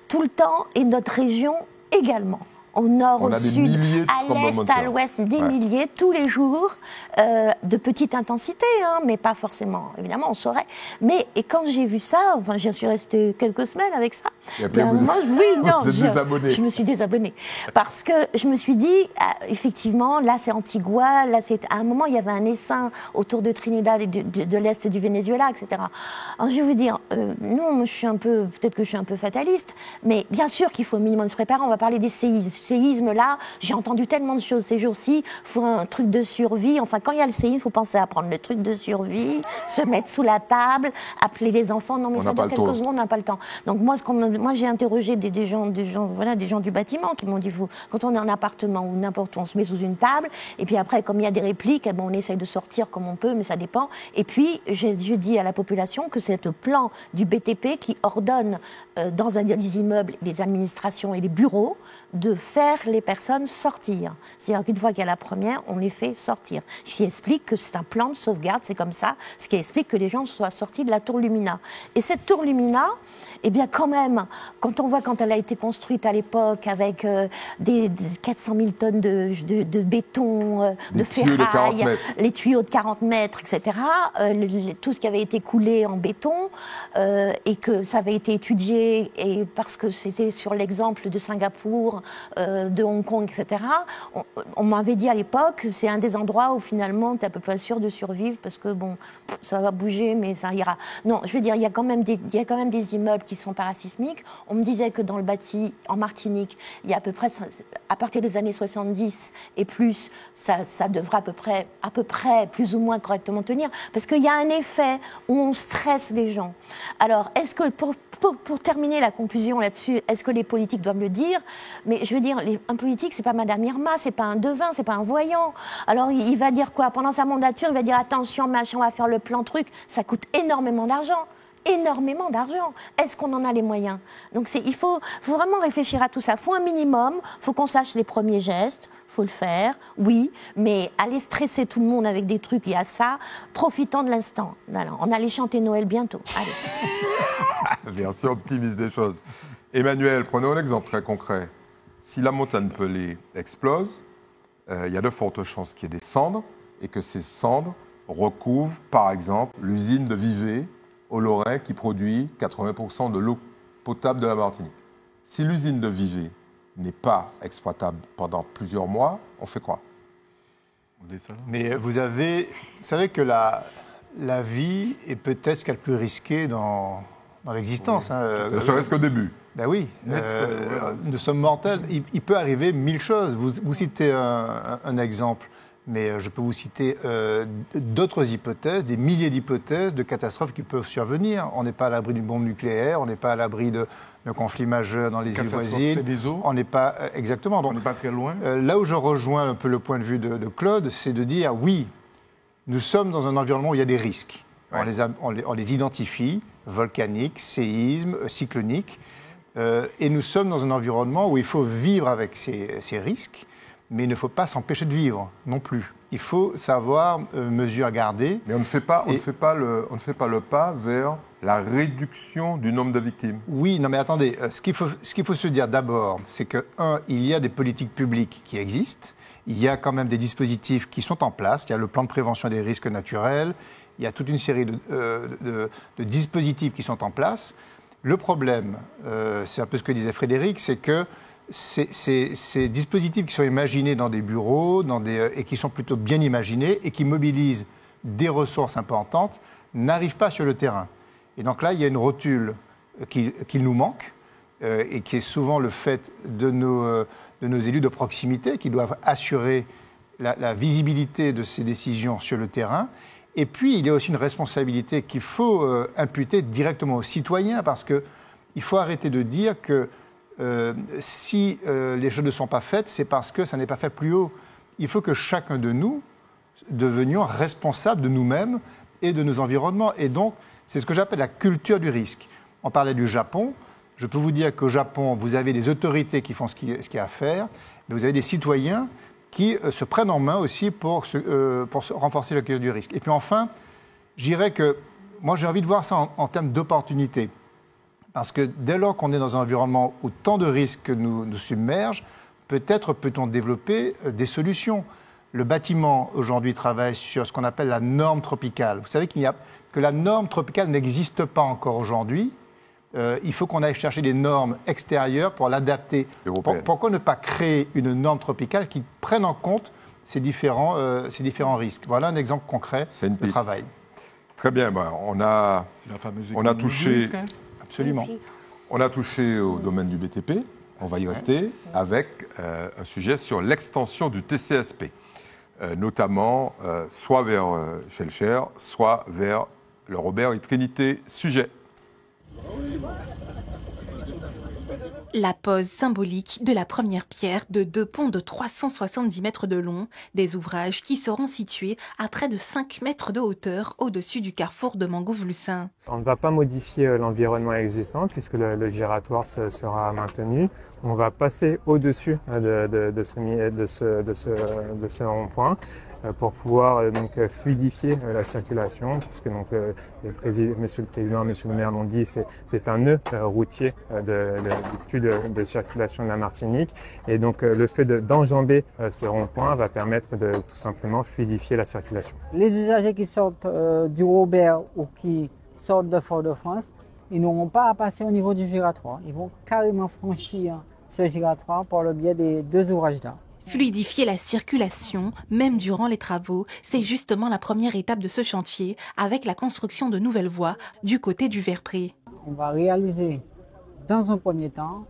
tout le temps, et notre région également. au nord, On au a des sud, milliers de à tremblements de l'est, à terre. l'ouest, des Ouais. milliers, tous les jours, de petite intensité, hein, mais pas forcément, évidemment, on saurait. Mais, et quand j'ai vu ça, enfin, j'y suis restée quelques semaines avec ça. Et après, Puis à un vous- moment, vous êtes désabonné. je me suis désabonnée. Parce que je me suis dit, effectivement, là c'est Antigua, là c'est. À un moment, il y avait un essaim autour de Trinidad et de l'est du Venezuela, etc. Alors je vais vous dire, nous, peut-être que je suis un peu fataliste, mais bien sûr qu'il faut au minimum se préparer. On va parler des séismes là. J'ai entendu tellement de choses ces jours-ci. Il faut un truc de survie. Enfin, quand il y a le séisme, il faut penser à prendre le truc de survie, se mettre sous la table, appeler les enfants. Non, mais On ça n'a pas dans le quelques temps. secondes, on n'a pas le temps. Donc moi, j'ai interrogé des gens du bâtiment qui m'ont dit, quand on est en appartement ou n'importe où, on se met sous une table. Et puis après, comme il y a des répliques, on essaye de sortir comme on peut, mais ça dépend. Et puis, je dis à la population que c'est le plan du BTP qui ordonne dans les immeubles, les administrations et les bureaux de faire les personnes sortir. C'est-à-dire qu'une fois qu'il y a la première, on les fait sortir. Ce qui explique que c'est un plan de sauvegarde, c'est comme ça, ce qui explique que les gens soient sortis de la tour Lumina. Et cette tour Lumina, eh bien quand même, quand on voit quand elle a été construite à l'époque avec des 400 000 tonnes de béton, de tuyaux de 40 ferraille, mètres. les tuyaux de 40 mètres, etc., tout ce qui avait été coulé en béton, et que ça avait été étudié, et parce que c'était sur l'exemple de Singapour, de Hong Kong, etc., on m'avait dit à l'époque, c'est un des endroits où finalement tu n'es à peu près sûr de survivre, parce que bon, ça va bouger, mais ça ira. Non, je veux dire, il y a quand même des immeubles qui sont parasismiques. On me disait que dans le bâti, en Martinique, il y a à peu près, à partir des années 70 et plus, ça devrait à peu près, plus ou moins correctement tenir, parce qu'il y a un effet où on stresse les gens. Alors, est-ce que, pour terminer la conclusion là-dessus, est-ce que les politiques doivent le dire? Mais je veux dire, un politique, c'est pas Madame Irma, c'est pas un devin, c'est pas un voyant. Alors, il va dire quoi? Pendant sa mandature, il va dire, attention, machin, on va faire le plan truc. Ça coûte énormément d'argent. Énormément d'argent. Est-ce qu'on en a les moyens? Donc il faut vraiment réfléchir à tout ça. Il faut un minimum, il faut qu'on sache les premiers gestes, il faut le faire, oui, mais aller stresser tout le monde avec des trucs, il y a ça, profitons de l'instant. Alors, on allait chanter Noël bientôt. Allez. Version optimiste des choses. Emmanuel, prenons un exemple très concret. Si la montagne Pelée explose, il y a de fortes chances qu'il y ait des cendres et que ces cendres recouvrent, par exemple, l'usine de Vivey au Lorrain qui produit 80% de l'eau potable de la Martinique. Si l'usine de Vivey n'est pas exploitable pendant plusieurs mois, on fait quoi? Mais vous savez que la vie est peut-être ce qu'il y a de plus risqué dans l'existence. Oui. Hein. Ne serait-ce qu'au début. Ben oui, nous sommes mortels. Il peut arriver 1000 choses. Vous citez un exemple, mais je peux vous citer d'autres hypothèses, des milliers d'hypothèses de catastrophes qui peuvent survenir. On n'est pas à l'abri d'une bombe nucléaire, on n'est pas à l'abri de conflits majeurs dans les îles voisines. On n'est pas exactement. Donc, on n'est pas très loin. Là où je rejoins un peu le point de vue de Claude, c'est de dire oui, nous sommes dans un environnement où il y a des risques. Ouais. On les identifie, volcaniques, séismes, cycloniques. Et nous sommes dans un environnement où il faut vivre avec ces risques, mais il ne faut pas s'empêcher de vivre non plus. Il faut savoir mesure garder. Mais on ne fait pas le pas vers la réduction du nombre de victimes. Oui, non mais attendez, ce qu'il faut se dire d'abord, c'est que, il y a des politiques publiques qui existent, il y a quand même des dispositifs qui sont en place, il y a le plan de prévention des risques naturels, il y a toute une série de dispositifs qui sont en place. Le problème, c'est un peu ce que disait Frédéric, c'est que ces dispositifs qui sont imaginés dans des bureaux et qui sont plutôt bien imaginés et qui mobilisent des ressources importantes n'arrivent pas sur le terrain. Et donc là, il y a une rotule qu'il nous manque et qui est souvent le fait de nos élus de proximité qui doivent assurer la visibilité de ces décisions sur le terrain. Et puis, il y a aussi une responsabilité qu'il faut imputer directement aux citoyens parce qu'il faut arrêter de dire que si les choses ne sont pas faites, c'est parce que ça n'est pas fait plus haut. Il faut que chacun de nous devenions responsables de nous-mêmes et de nos environnements. Et donc, c'est ce que j'appelle la culture du risque. On parlait du Japon. Je peux vous dire qu'au Japon, vous avez des autorités qui font ce qu'il y a à faire, mais vous avez des citoyens qui se prennent en main aussi pour renforcer la culture du risque. Et puis enfin, je dirais que moi j'ai envie de voir ça en termes d'opportunité. Parce que dès lors qu'on est dans un environnement où tant de risques nous submergent, peut-être peut-on développer des solutions. Le bâtiment, aujourd'hui, travaille sur ce qu'on appelle la norme tropicale. Vous savez que la norme tropicale n'existe pas encore aujourd'hui. Il faut qu'on aille chercher des normes extérieures pour l'adapter. Pourquoi ne pas créer une norme tropicale qui prenne en compte ces différents risques? Voilà un exemple concret de travail. Très bien, on a touché... Absolument. On a touché au domaine du BTP. On va y rester avec un sujet sur l'extension du TCSP, notamment soit vers Schellcher, soit vers le Robert et Trinité sujet. La pose symbolique de la première pierre de 2 ponts de 370 mètres de long, des ouvrages qui seront situés à près de 5 mètres de hauteur au-dessus du carrefour de Mangovulsin. On ne va pas modifier l'environnement existant puisque le giratoire sera maintenu. On va passer au-dessus de ce rond-point pour pouvoir donc fluidifier la circulation puisque donc Monsieur le Président, Monsieur le maire l'ont dit, c'est un nœud routier du flux de circulation de la Martinique et donc le fait d'enjamber ce rond-point va permettre de tout simplement fluidifier la circulation. Les usagers qui sortent du Robert ou qui sortent de Fort-de-France, ils n'auront pas à passer au niveau du giratoire. Ils vont carrément franchir ce giratoire par le biais des 2 ouvrages d'art. Fluidifier la circulation, même durant les travaux, c'est justement la première étape de ce chantier, avec la construction de nouvelles voies du côté du Verpré. On va réaliser, dans un premier temps,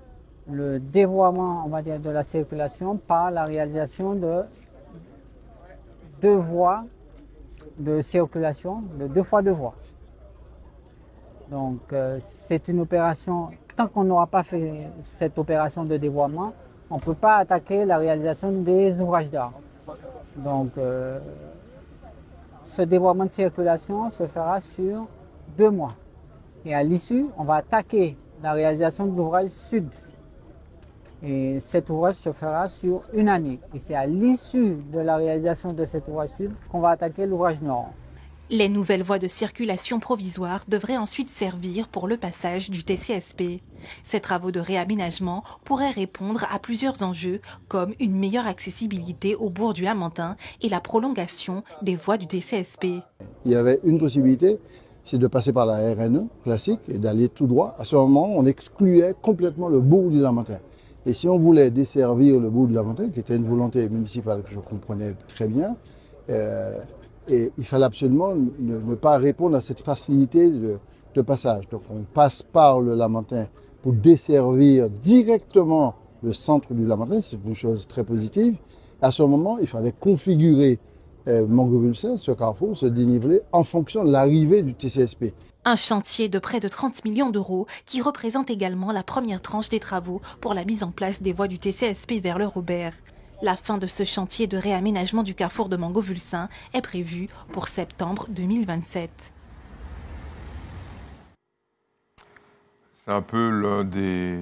le dévoiement, on va dire, de la circulation par la réalisation de 2 voies de circulation, de 2 fois 2 voies. Donc c'est une opération, tant qu'on n'aura pas fait cette opération de dévoiement, on ne peut pas attaquer la réalisation des ouvrages d'art. Donc ce dévoiement de circulation se fera sur 2 mois. Et à l'issue, on va attaquer la réalisation de l'ouvrage sud. Et cet ouvrage se fera sur 1 année. Et c'est à l'issue de la réalisation de cet ouvrage sud qu'on va attaquer l'ouvrage nord. Les nouvelles voies de circulation provisoires devraient ensuite servir pour le passage du TCSP. Ces travaux de réaménagement pourraient répondre à plusieurs enjeux, comme une meilleure accessibilité au bourg du Lamentin et la prolongation des voies du TCSP. Il y avait une possibilité, c'est de passer par la RN classique et d'aller tout droit. À ce moment, on excluait complètement le bourg du Lamentin. Et si on voulait desservir le bourg du Lamentin, qui était une volonté municipale que je comprenais très bien, et il fallait absolument ne pas répondre à cette facilité de passage. Donc on passe par le Lamentin pour desservir directement le centre du Lamentin, c'est une chose très positive. À ce moment, il fallait configurer Mangovulsin, ce carrefour, ce dénivelé, en fonction de l'arrivée du TCSP. Un chantier de près de 30 millions d'euros qui représente également la première tranche des travaux pour la mise en place des voies du TCSP vers le Robert. La fin de ce chantier de réaménagement du carrefour de Mangovulsin est prévue pour septembre 2027. C'est un peu l'un des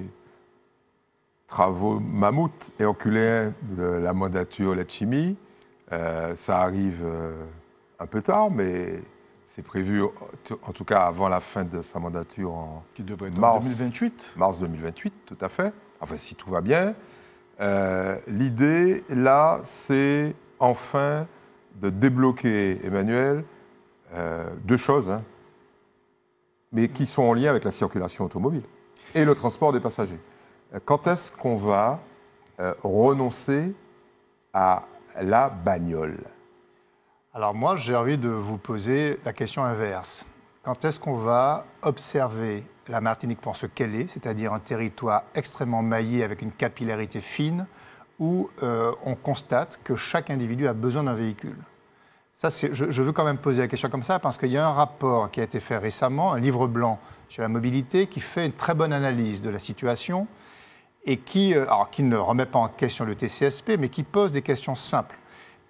travaux mammouths et herculéens de la mandature Letchimy. Ça arrive un peu tard, mais c'est prévu, en tout cas avant la fin de sa mandature en qui devrait être mars, en 2028. Mars 2028, tout à fait. Enfin, si tout va bien. L'idée, là, c'est enfin de débloquer, Emmanuel, 2 choses, mais qui sont en lien avec la circulation automobile et le transport des passagers. Quand est-ce qu'on va renoncer à la bagnole? Alors moi, j'ai envie de vous poser la question inverse. Quand est-ce qu'on va observer la Martinique pour ce qu'elle est, c'est-à-dire un territoire extrêmement maillé avec une capillarité fine, où on constate que chaque individu a besoin d'un véhicule? Ça, je veux quand même poser la question comme ça, parce qu'il y a un rapport qui a été fait récemment, un livre blanc sur la mobilité, qui fait une très bonne analyse de la situation, et qui ne remet pas en question le TCSP, mais qui pose des questions simples.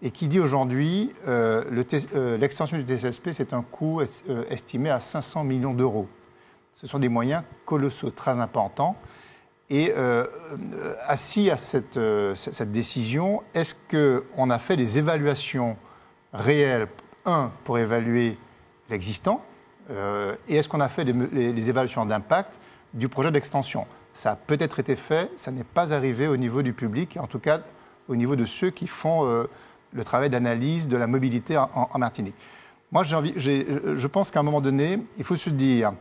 Et qui dit aujourd'hui, l'extension du TCSP, c'est un coût estimé à 500 millions d'euros. Ce sont des moyens colossaux, très importants. Et assis à cette décision, est-ce qu'on a fait des évaluations réelles, pour évaluer l'existant, et est-ce qu'on a fait les évaluations d'impact du projet d'extension? Ça a peut-être été fait, ça n'est pas arrivé au niveau du public, en tout cas au niveau de ceux qui font le travail d'analyse de la mobilité en Martinique. Moi, je pense qu'à un moment donné, il faut se dire,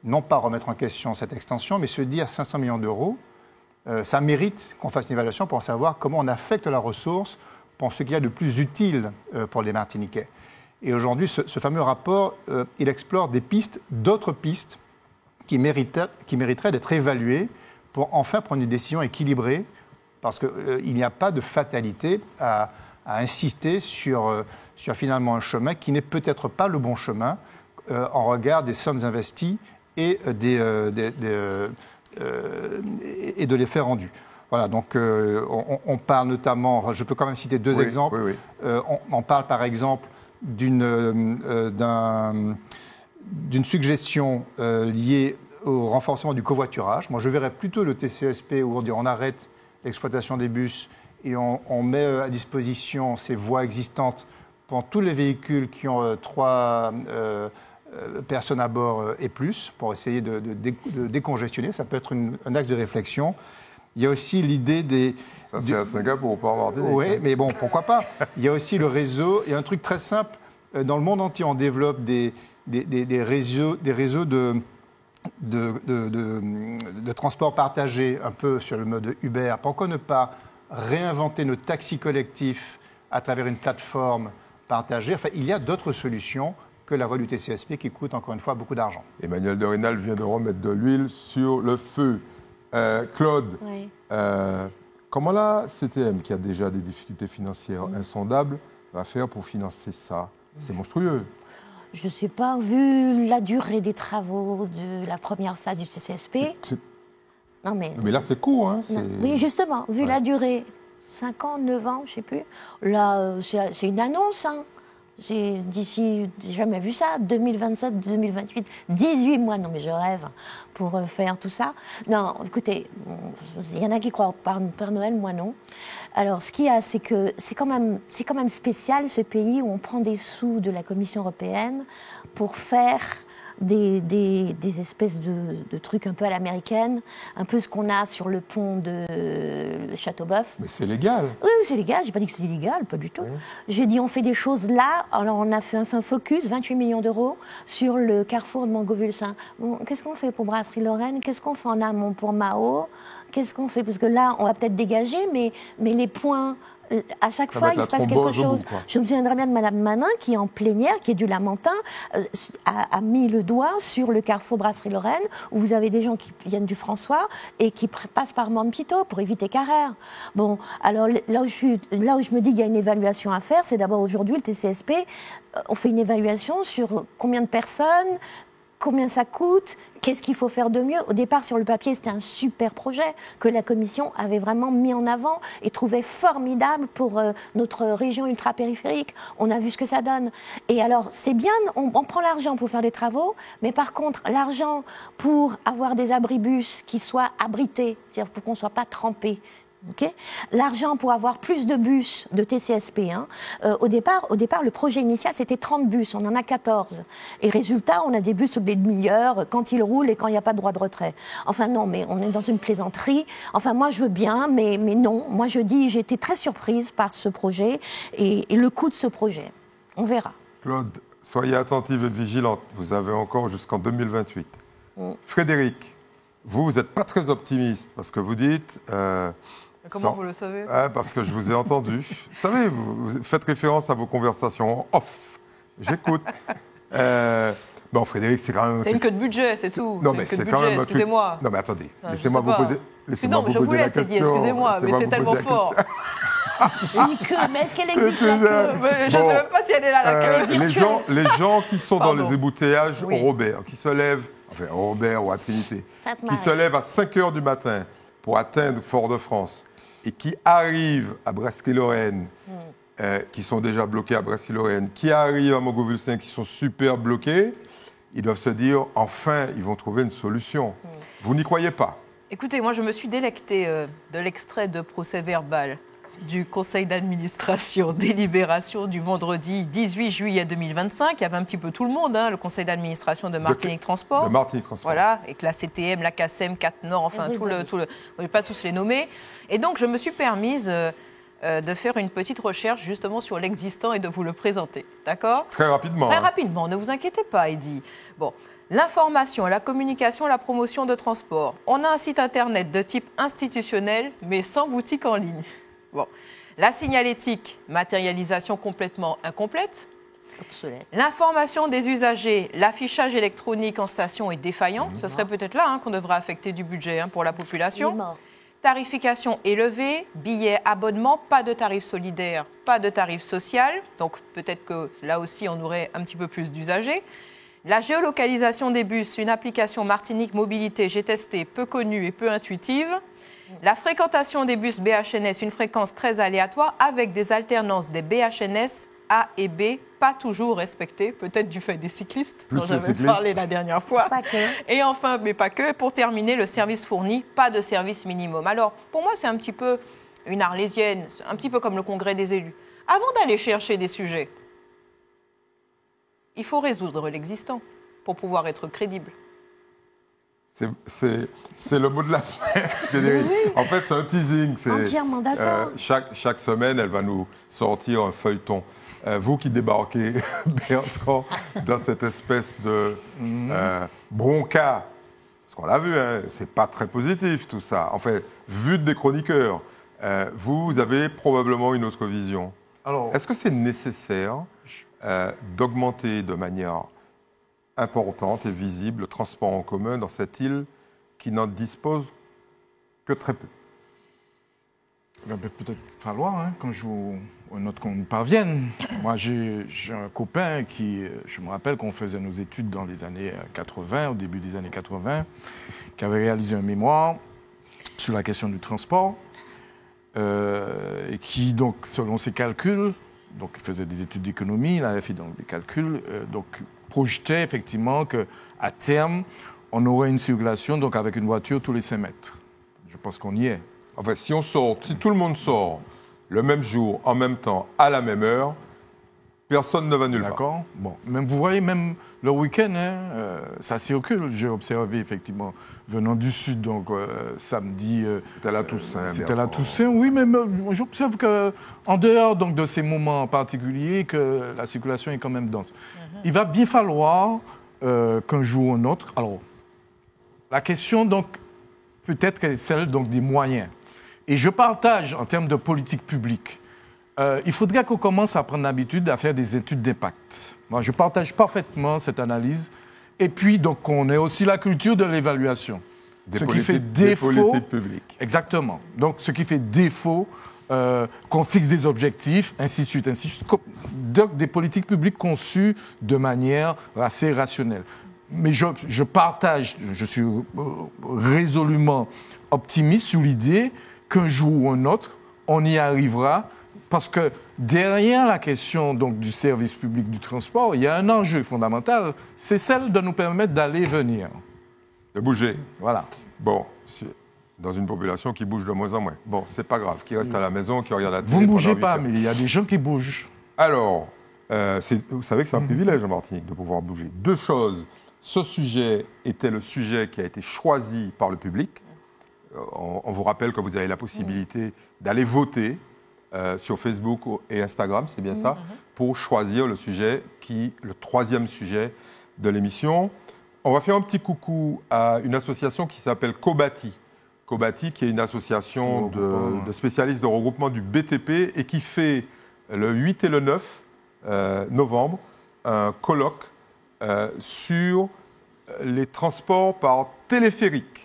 non pas remettre en question cette extension, mais se dire 500 millions d'euros, ça mérite qu'on fasse une évaluation pour savoir comment on affecte la ressource pour ce qu'il y a de plus utile pour les Martiniquais. Et aujourd'hui, ce fameux rapport, il explore d'autres pistes qui mériteraient d'être évaluées pour enfin prendre une décision équilibrée, parce qu'il n'y a pas de fatalité à insister sur finalement un chemin qui n'est peut-être pas le bon chemin en regard des sommes investies et de l'effet rendu. Voilà, donc on parle notamment, je peux quand même citer deux exemples. Oui, oui. On parle par exemple d'une suggestion liée au renforcement du covoiturage. Moi, je verrais plutôt le TCSP où on arrête l'exploitation des bus et on met à disposition ces voies existantes pour tous les véhicules qui ont 3 personnes à bord et plus, pour essayer de décongestionner. Ça peut être un axe de réflexion. Il y a aussi l'idée des... Ça, c'est à Singapour, pas en Martinique. Oui, mais bon, pourquoi pas. Il y a aussi le réseau. Il y a un truc très simple. Dans le monde entier, on développe des réseaux de transport partagé, un peu sur le mode Uber. Pourquoi ne pas réinventer nos taxis collectifs à travers une plateforme partagée? Enfin, il y a d'autres solutions que la voie du TCSP qui coûte, encore une fois, beaucoup d'argent. Emmanuel de Rênal vient de remettre de l'huile sur le feu. Claude, oui. Comment la CTM, qui a déjà des difficultés financières insondables, va faire pour financer ça? C'est monstrueux. Je ne sais pas, vu la durée des travaux de la première phase du CCSP. Non, mais là, c'est court. Hein, oui, justement, vu la durée, 5 ans, 9 ans, je ne sais plus. Là, c'est une annonce. Hein. J'ai jamais vu ça, 2027, 2028, 18 mois, non mais je rêve pour faire tout ça. Non, écoutez, il y en a qui croient au Père Noël, moi non. Alors ce qu'il y a, c'est que c'est quand même spécial ce pays où on prend des sous de la Commission européenne pour faire des espèces de trucs un peu à l'américaine, un peu ce qu'on a sur le pont de Châteauboeuf. Mais c'est légal. Oui, c'est légal. J'ai pas dit que c'est illégal, pas du tout. Oui. J'ai dit on fait des choses là. Alors on a fait un focus, 28 millions d'euros sur le carrefour de Montgovulsin. Bon, qu'est-ce qu'on fait pour Brasserie Lorraine? Qu'est-ce qu'on fait en amont pour Mao? Qu'est-ce qu'on fait? Parce que là, on va peut-être dégager, mais les points... À chaque fois, il se passe quelque chose. Je me souviendrai bien de Mme Manin, qui est en plénière, qui est du Lamentin, a mis le doigt sur le carrefour Brasserie Lorraine, où vous avez des gens qui viennent du François et qui passent par Morne-Pitot pour éviter Carrère. Bon, alors là où je me dis qu'il y a une évaluation à faire, c'est d'abord aujourd'hui, le TCSP, on fait une évaluation sur combien de personnes, combien ça coûte, qu'est-ce qu'il faut faire de mieux. Au départ, sur le papier, c'était un super projet que la Commission avait vraiment mis en avant et trouvait formidable pour notre région ultra-périphérique. On a vu ce que ça donne. Et alors, c'est bien, on prend l'argent pour faire des travaux, mais par contre, l'argent pour avoir des abribus qui soient abrités, c'est-à-dire pour qu'on ne soit pas trempés, okay. L'argent pour avoir plus de bus de TCSP. Hein. Au départ, le projet initial, c'était 30 bus. On en a 14. Et résultat, on a des bus toutes les demi-heures, quand ils roulent et quand il n'y a pas de droit de retrait. Enfin, non, mais on est dans une plaisanterie. Enfin, moi, je veux bien, mais non. Moi, je dis, j'ai été très surprise par ce projet et le coût de ce projet. On verra. Claude, soyez attentive et vigilante. Vous avez encore jusqu'en 2028. Frédéric, vous n'êtes pas très optimiste parce que vous dites... Comment vous le savez? Parce que je vous ai entendu. Vous savez, vous faites référence à vos conversations en off. J'écoute. Bon, Frédéric, c'est quand même... C'est une queue de budget, c'est tout. Non, mais c'est quand même... Excusez-moi. Non, mais attendez. Laissez-moi vous poser la question. Non, je vous laisse, excusez-moi, mais c'est tellement fort. Une queue, mais est-ce qu'elle existe la queue? Je ne sais même pas si elle est là, la queue. Les gens qui sont dans les embouteillages au Robert, qui se lèvent, enfin au Robert ou à Trinité, qui se lèvent à 5 h du matin pour atteindre Fort-de-France et qui arrivent à Brasserie-Lorraine, qui sont déjà bloqués à Brasserie-Lorraine, qui arrivent à Montgovulsin, qui sont super bloqués, ils doivent se dire, enfin, ils vont trouver une solution. Vous n'y croyez pas? Écoutez, moi, je me suis délectée de l'extrait de procès verbal du conseil d'administration, délibération du vendredi 18 juillet 2025. Il y avait un petit peu tout le monde, le conseil d'administration de Martinique Transport. De Martinique Transport. Voilà, avec la CTM, la CACEM, CatNord, enfin tout le... Je ne vais pas tous les nommer. Et donc, je me suis permise de faire une petite recherche justement sur l'existant et de vous le présenter. D'accord ? Très rapidement. Très rapidement, ne vous inquiétez pas, Eddy. Bon. L'information, la communication, la promotion de transport. On a un site internet de type institutionnel, mais sans boutique en ligne. Bon. La signalétique, matérialisation complètement incomplète. Obsolète. L'information des usagers, l'affichage électronique en station est défaillant. Ce serait peut-être là qu'on devrait affecter du budget pour la population. Tarification élevée, billets, abonnements, pas de tarif solidaire, pas de tarif social. Donc peut-être que là aussi on aurait un petit peu plus d'usagers. La géolocalisation des bus, une application Martinique Mobilité, j'ai testé, peu connue et peu intuitive. La fréquentation des bus BHNS, une fréquence très aléatoire avec des alternances des BHNS A et B, pas toujours respectées, peut-être du fait des cyclistes, dont j'avais parlé la dernière fois. Pas que. Et enfin, mais pas que, pour terminer, le service fourni, pas de service minimum. Alors, pour moi, c'est un petit peu une arlésienne, un petit peu comme le congrès des élus. Avant d'aller chercher des sujets, il faut résoudre l'existant pour pouvoir être crédible. C'est le mot de la fin, Frédéric. Oui. En fait, c'est un teasing. Entièrement d'accord. Chaque semaine, elle va nous sortir un feuilleton. Vous qui débarquez, Bertrand, dans cette espèce de bronca, parce qu'on l'a vu, c'est pas très positif tout ça. En fait, vu des chroniqueurs, vous avez probablement une autre vision. Est-ce que c'est nécessaire d'augmenter de manière importante et visible le transport en commun dans cette île qui n'en dispose que très peu? Il va peut-être falloir qu'on y parvienne. Moi, j'ai un copain qui, je me rappelle qu'on faisait nos études dans les années 80, au début des années 80, qui avait réalisé un mémoire sur la question du transport, et qui, donc, selon ses calculs, donc il faisait des études d'économie, il avait fait donc des calculs, donc projetait effectivement qu'à terme, on aurait une circulation donc avec une voiture tous les 5 mètres. Je pense qu'on y est. Enfin, si tout le monde sort le même jour, en même temps, à la même heure, personne ne va nulle part. D'accord. Bon, même, vous voyez, même le week-end, ça circule. J'ai observé, effectivement, venant du sud, donc samedi... C'était la Toussaint. C'était la Toussaint, oui, mais j'observe qu'en dehors donc, de ces moments particuliers, que la circulation est quand même dense. Il va bien falloir qu'un jour ou un autre... Alors, la question, donc, peut-être est celle donc, des moyens. Et je partage, en termes de politique publique, il faudrait qu'on commence à prendre l'habitude à faire des études d'impact. Moi, je partage parfaitement cette analyse. Et puis, donc, on ait aussi la culture de l'évaluation. Des politiques publiques. Exactement. Donc, ce qui fait défaut, qu'on fixe des objectifs, ainsi de suite, ainsi de suite. Donc, des politiques publiques conçues de manière assez rationnelle. Mais je partage, je suis résolument optimiste sur l'idée qu'un jour ou un autre, on y arrivera, parce que derrière la question donc, du service public du transport, il y a un enjeu fondamental, c'est celle de nous permettre d'aller et venir. De bouger. Voilà. Bon, c'est dans une population qui bouge de moins en moins. Bon, c'est pas grave, qui reste à la maison, qui regarde la télé. Vous ne bougez pas, mais il y a des gens qui bougent. Alors, vous savez que c'est un privilège en Martinique de pouvoir bouger. 2 choses. Ce sujet était le sujet qui a été choisi par le public. On vous rappelle que vous avez la possibilité d'aller voter sur Facebook et Instagram, c'est bien ça, pour choisir le sujet le 3e sujet de l'émission. On va faire un petit coucou à une association qui s'appelle Cobati. Cobati, qui est une association de spécialistes de regroupement du BTP et qui fait le 8 et le 9 novembre un colloque sur les transports par téléphérique.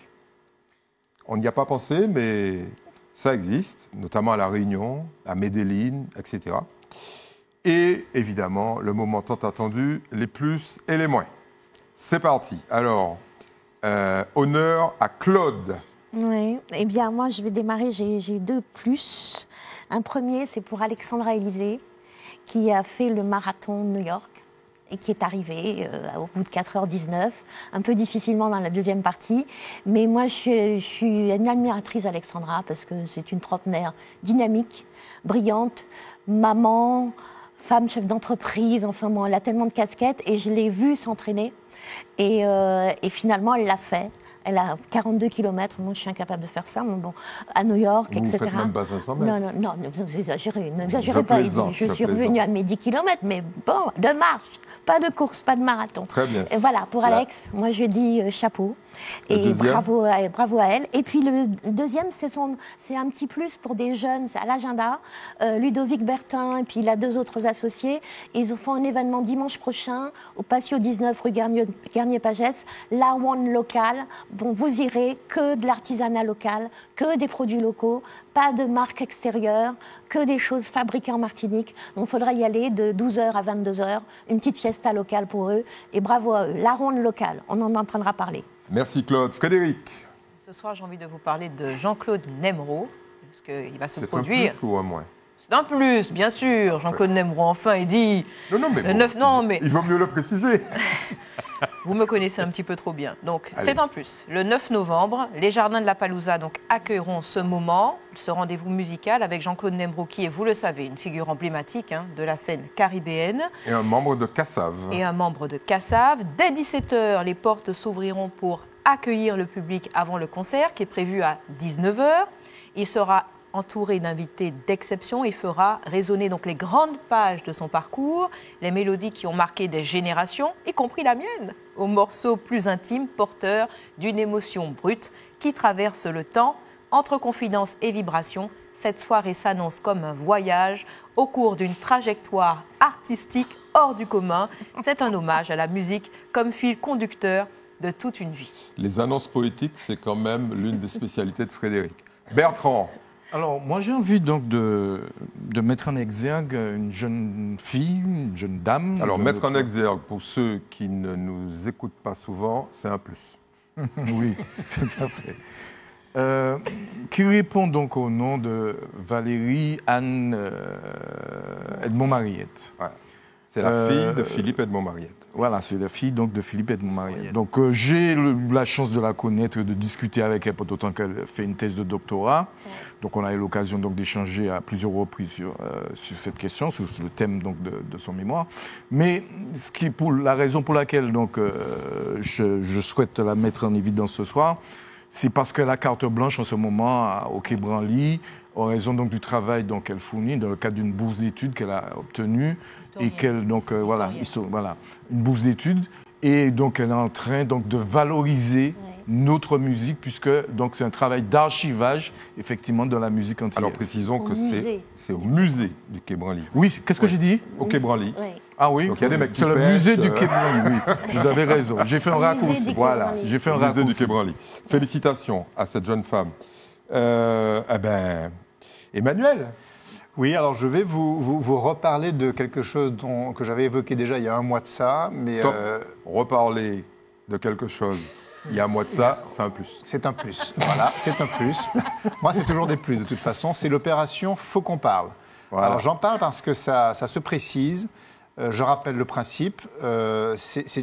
On n'y a pas pensé, mais ça existe, notamment à La Réunion, à Medellín, etc. Et évidemment, le moment tant attendu, les plus et les moins. C'est parti. Alors, honneur à Claude. Oui, eh bien moi je vais démarrer, j'ai 2 plus. Un premier, c'est pour Alexandra Élysée, qui a fait le marathon de New York. et qui est arrivé au bout de 4h19, un peu difficilement dans la deuxième partie. Mais moi, je suis une admiratrice d'Alexandra parce que c'est une trentenaire dynamique, brillante, maman, femme chef d'entreprise, enfin bon, elle a tellement de casquettes et je l'ai vue s'entraîner et finalement elle l'a fait. Elle a 42 km, moi je suis incapable de faire ça, mais bon, à New York, Vous etc. Vous faites même pas 500 mètres. Non, vous exagérez, n'exagérez pas. Je suis revenue à mes 10 km, mais bon, de marche, pas de course, pas de marathon. Très bien. Et voilà, pour Alex, moi je dis chapeau. Et bravo à elle. Et puis le deuxième, c'est un petit plus pour des jeunes, c'est à l'agenda. Ludovic Bertin et puis il a 2 autres associés. Ils font un événement dimanche prochain au Patio 19 rue Garnier-Pagès, la One locale. Bon, vous irez, que de l'artisanat local, que des produits locaux, pas de marque extérieure, que des choses fabriquées en Martinique. Donc il faudra y aller de 12h à 22h, une petite fiesta locale pour eux. Et bravo à eux. La ronde locale, on en entendra parler. Merci Claude. Frédéric. Ce soir, j'ai envie de vous parler de Jean-Claude Nemrod, parce qu'il va se produire. C'est un plus ou un moins? C'est un plus, bien sûr. Jean-Claude Nemrod, enfin, il dit... Non, mais il vaut mieux le préciser. Vous me connaissez un petit peu trop bien. Donc, c'est un plus. Le 9 novembre, les Jardins de la Palouza accueilleront ce moment, ce rendez-vous musical avec Jean-Claude Nemrod, qui est, vous le savez, une figure emblématique de la scène caribéenne. Et un membre de Cassav. Dès 17h, les portes s'ouvriront pour accueillir le public avant le concert, qui est prévu à 19h. Il sera entouré d'invités d'exception et fera résonner donc les grandes pages de son parcours, les mélodies qui ont marqué des générations, y compris la mienne, aux morceaux plus intimes, porteurs d'une émotion brute qui traverse le temps. Entre confidence et vibration, cette soirée s'annonce comme un voyage au cours d'une trajectoire artistique hors du commun. C'est un hommage à la musique comme fil conducteur de toute une vie. Les annonces poétiques, c'est quand même l'une des spécialités de Frédéric. Bertrand. Alors, moi, j'ai envie donc de mettre en exergue une jeune fille, une jeune dame. Alors, mettre en exergue, pour ceux qui ne nous écoutent pas souvent, c'est un plus. Oui, tout à fait. Qui répond donc au nom de Valérie Anne Edmond-Mariette. Ouais. C'est la fille de Philippe Edmond-Mariette. Voilà, c'est la fille donc, de Philippe Edmond-Mariette. Donc j'ai la chance de la connaître, de discuter avec elle, pour autant qu'elle fait une thèse de doctorat. Ouais. Donc on a eu l'occasion donc, d'échanger à plusieurs reprises sur cette question, sur le thème donc, de son mémoire. Mais la raison pour laquelle donc, je souhaite la mettre en évidence ce soir, c'est parce qu'elle a carte blanche en ce moment au Quai Branly, en raison donc, du travail qu'elle fournit dans le cadre d'une bourse d'études qu'elle a obtenue. Et qu'elle, donc, voilà, une bourse d'études. Et donc, elle est en train donc, de valoriser notre musique, puisque donc, c'est un travail d'archivage, effectivement, de la musique antillaise. Alors, précisons que c'est au musée du Quai Branly. Oui, qu'est-ce que j'ai dit? Au Quai Branly. Oui. Ah oui, donc, il y a des mecs qui c'est le musée du Quai Branly, oui. Vous avez raison. J'ai fait un raccourci. Voilà, j'ai fait un raccourci. Musée du Quai Branly. Félicitations à cette jeune femme. Emmanuel. Oui, alors je vais vous reparler de quelque chose que j'avais évoqué déjà il y a un mois de ça. Mais reparler de quelque chose il y a un mois de ça, c'est un plus. C'est un plus, voilà, c'est un plus. Moi, c'est toujours des plus de toute façon. C'est l'opération Faut qu'on parle. Voilà. Alors j'en parle parce que ça se précise. Je rappelle le principe.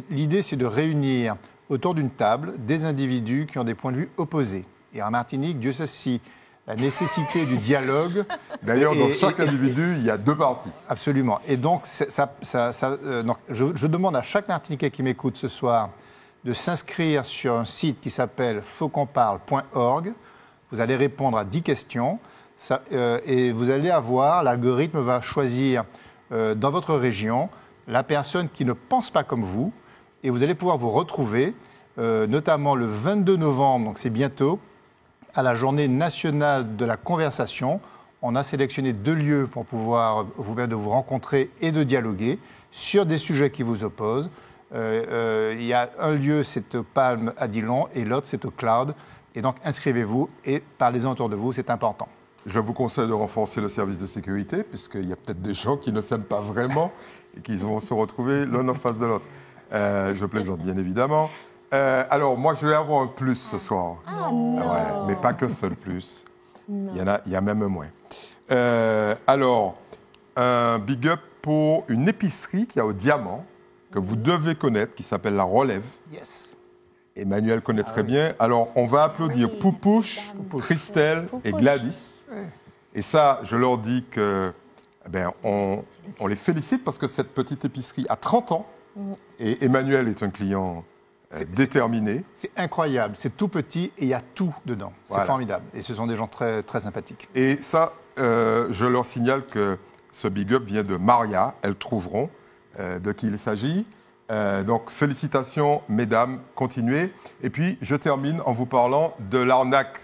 L'idée, c'est de réunir autour d'une table des individus qui ont des points de vue opposés. Et en Martinique, Dieu sait si la nécessité du dialogue. D'ailleurs, dans chaque individu, il y a 2 parties. Absolument. Et donc, je demande à chaque Martiniquais qui m'écoute ce soir de s'inscrire sur un site qui s'appelle fautquonparle.org. Vous allez répondre à 10 questions et vous allez avoir, l'algorithme va choisir dans votre région la personne qui ne pense pas comme vous et vous allez pouvoir vous retrouver, notamment le 22 novembre, donc c'est bientôt, à la journée nationale de la conversation. On a sélectionné 2 lieux pour pouvoir vous permettre de vous rencontrer et de dialoguer sur des sujets qui vous opposent. Il y a un lieu, c'est au Palme à Dillon, et l'autre, c'est au Cloud. Et donc, inscrivez-vous et parlez-en autour de vous, c'est important. Je vous conseille de renforcer le service de sécurité, puisqu'il y a peut-être des gens qui ne s'aiment pas vraiment et qui vont se retrouver l'un en face de l'autre. Je plaisante, bien évidemment. Alors, moi, je vais avoir un plus ce soir. Ah non. Ouais, mais pas que seul plus. Il y a même un moins. Alors, un big up pour une épicerie qui a au Diamant, que vous devez connaître, qui s'appelle la relève. Yes. Emmanuel connaît très bien. Alors, on va applaudir Poupouche, Christelle et Gladys. Et ça, je leur dis que, on les félicite parce que cette petite épicerie a 30 ans. Et Emmanuel est un client déterminé. C'est incroyable. C'est tout petit et il y a tout dedans. C'est Voilà. formidable. Et ce sont des gens très, très sympathiques. Et ça, je leur signale que ce big up vient de Maria. Elles trouveront de qui il s'agit. Donc, félicitations, mesdames, continuez. Et puis, je termine en vous parlant de l'arnaque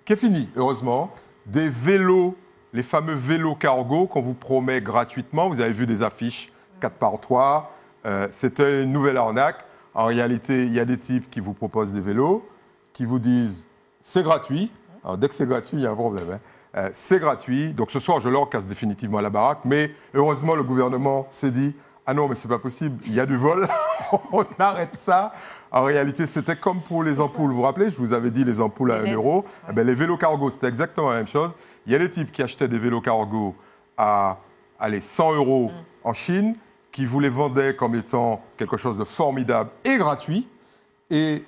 qui est finie, heureusement, des vélos, les fameux vélos cargo qu'on vous promet gratuitement. Vous avez vu des affiches 4x3. C'était une nouvelle arnaque. En réalité, il y a des types qui vous proposent des vélos, qui vous disent « c'est gratuit ». Alors, dès que c'est gratuit, il y a un problème. C'est gratuit. Donc, ce soir, je leur casse définitivement la baraque. Mais heureusement, le gouvernement s'est dit « ah non, mais c'est pas possible, il y a du vol, on arrête ça ». En réalité, c'était comme pour les ampoules. Vous vous rappelez, je vous avais dit les ampoules à 1 euro. Eh bien, les vélos cargo, c'était exactement la même chose. Il y a des types qui achetaient des vélos cargo à 100 euros en Chine, qui vous les vendaient comme étant quelque chose de formidable et gratuit. Et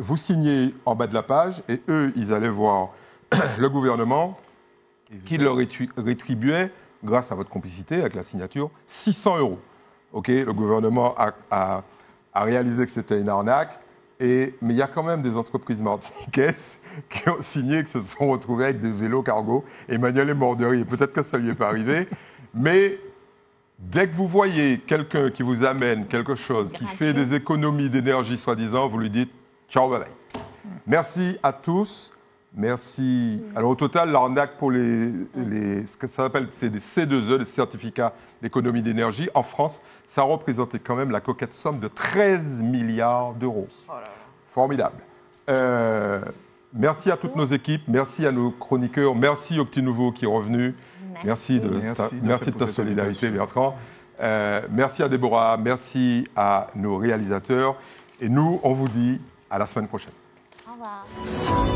vous signez en bas de la page, et eux, ils allaient voir le gouvernement qui leur rétribuait, grâce à votre complicité avec la signature, 600 euros. OK, le gouvernement a réalisé que c'était une arnaque, mais il y a quand même des entreprises martiniquaises qui ont signé, qui se sont retrouvées avec des vélos cargo. Emmanuel est mort de rire, peut-être que ça ne lui est pas arrivé, mais dès que vous voyez quelqu'un qui vous amène quelque chose, qui fait des économies d'énergie soi-disant, vous lui dites « ciao, bye bye ». Merci à tous. Merci. Alors au total, l'arnaque pour ce que ça s'appelle, c'est des C2E, des certificats d'économie d'énergie, en France, ça représentait quand même la coquette somme de 13 milliards d'euros. Formidable. Merci à toutes nos équipes, merci à nos chroniqueurs, merci au petit nouveau qui est revenu. Merci de ta solidarité, Bertrand. Merci à Déborah, merci à nos réalisateurs. Et nous, on vous dit à la semaine prochaine. Au revoir.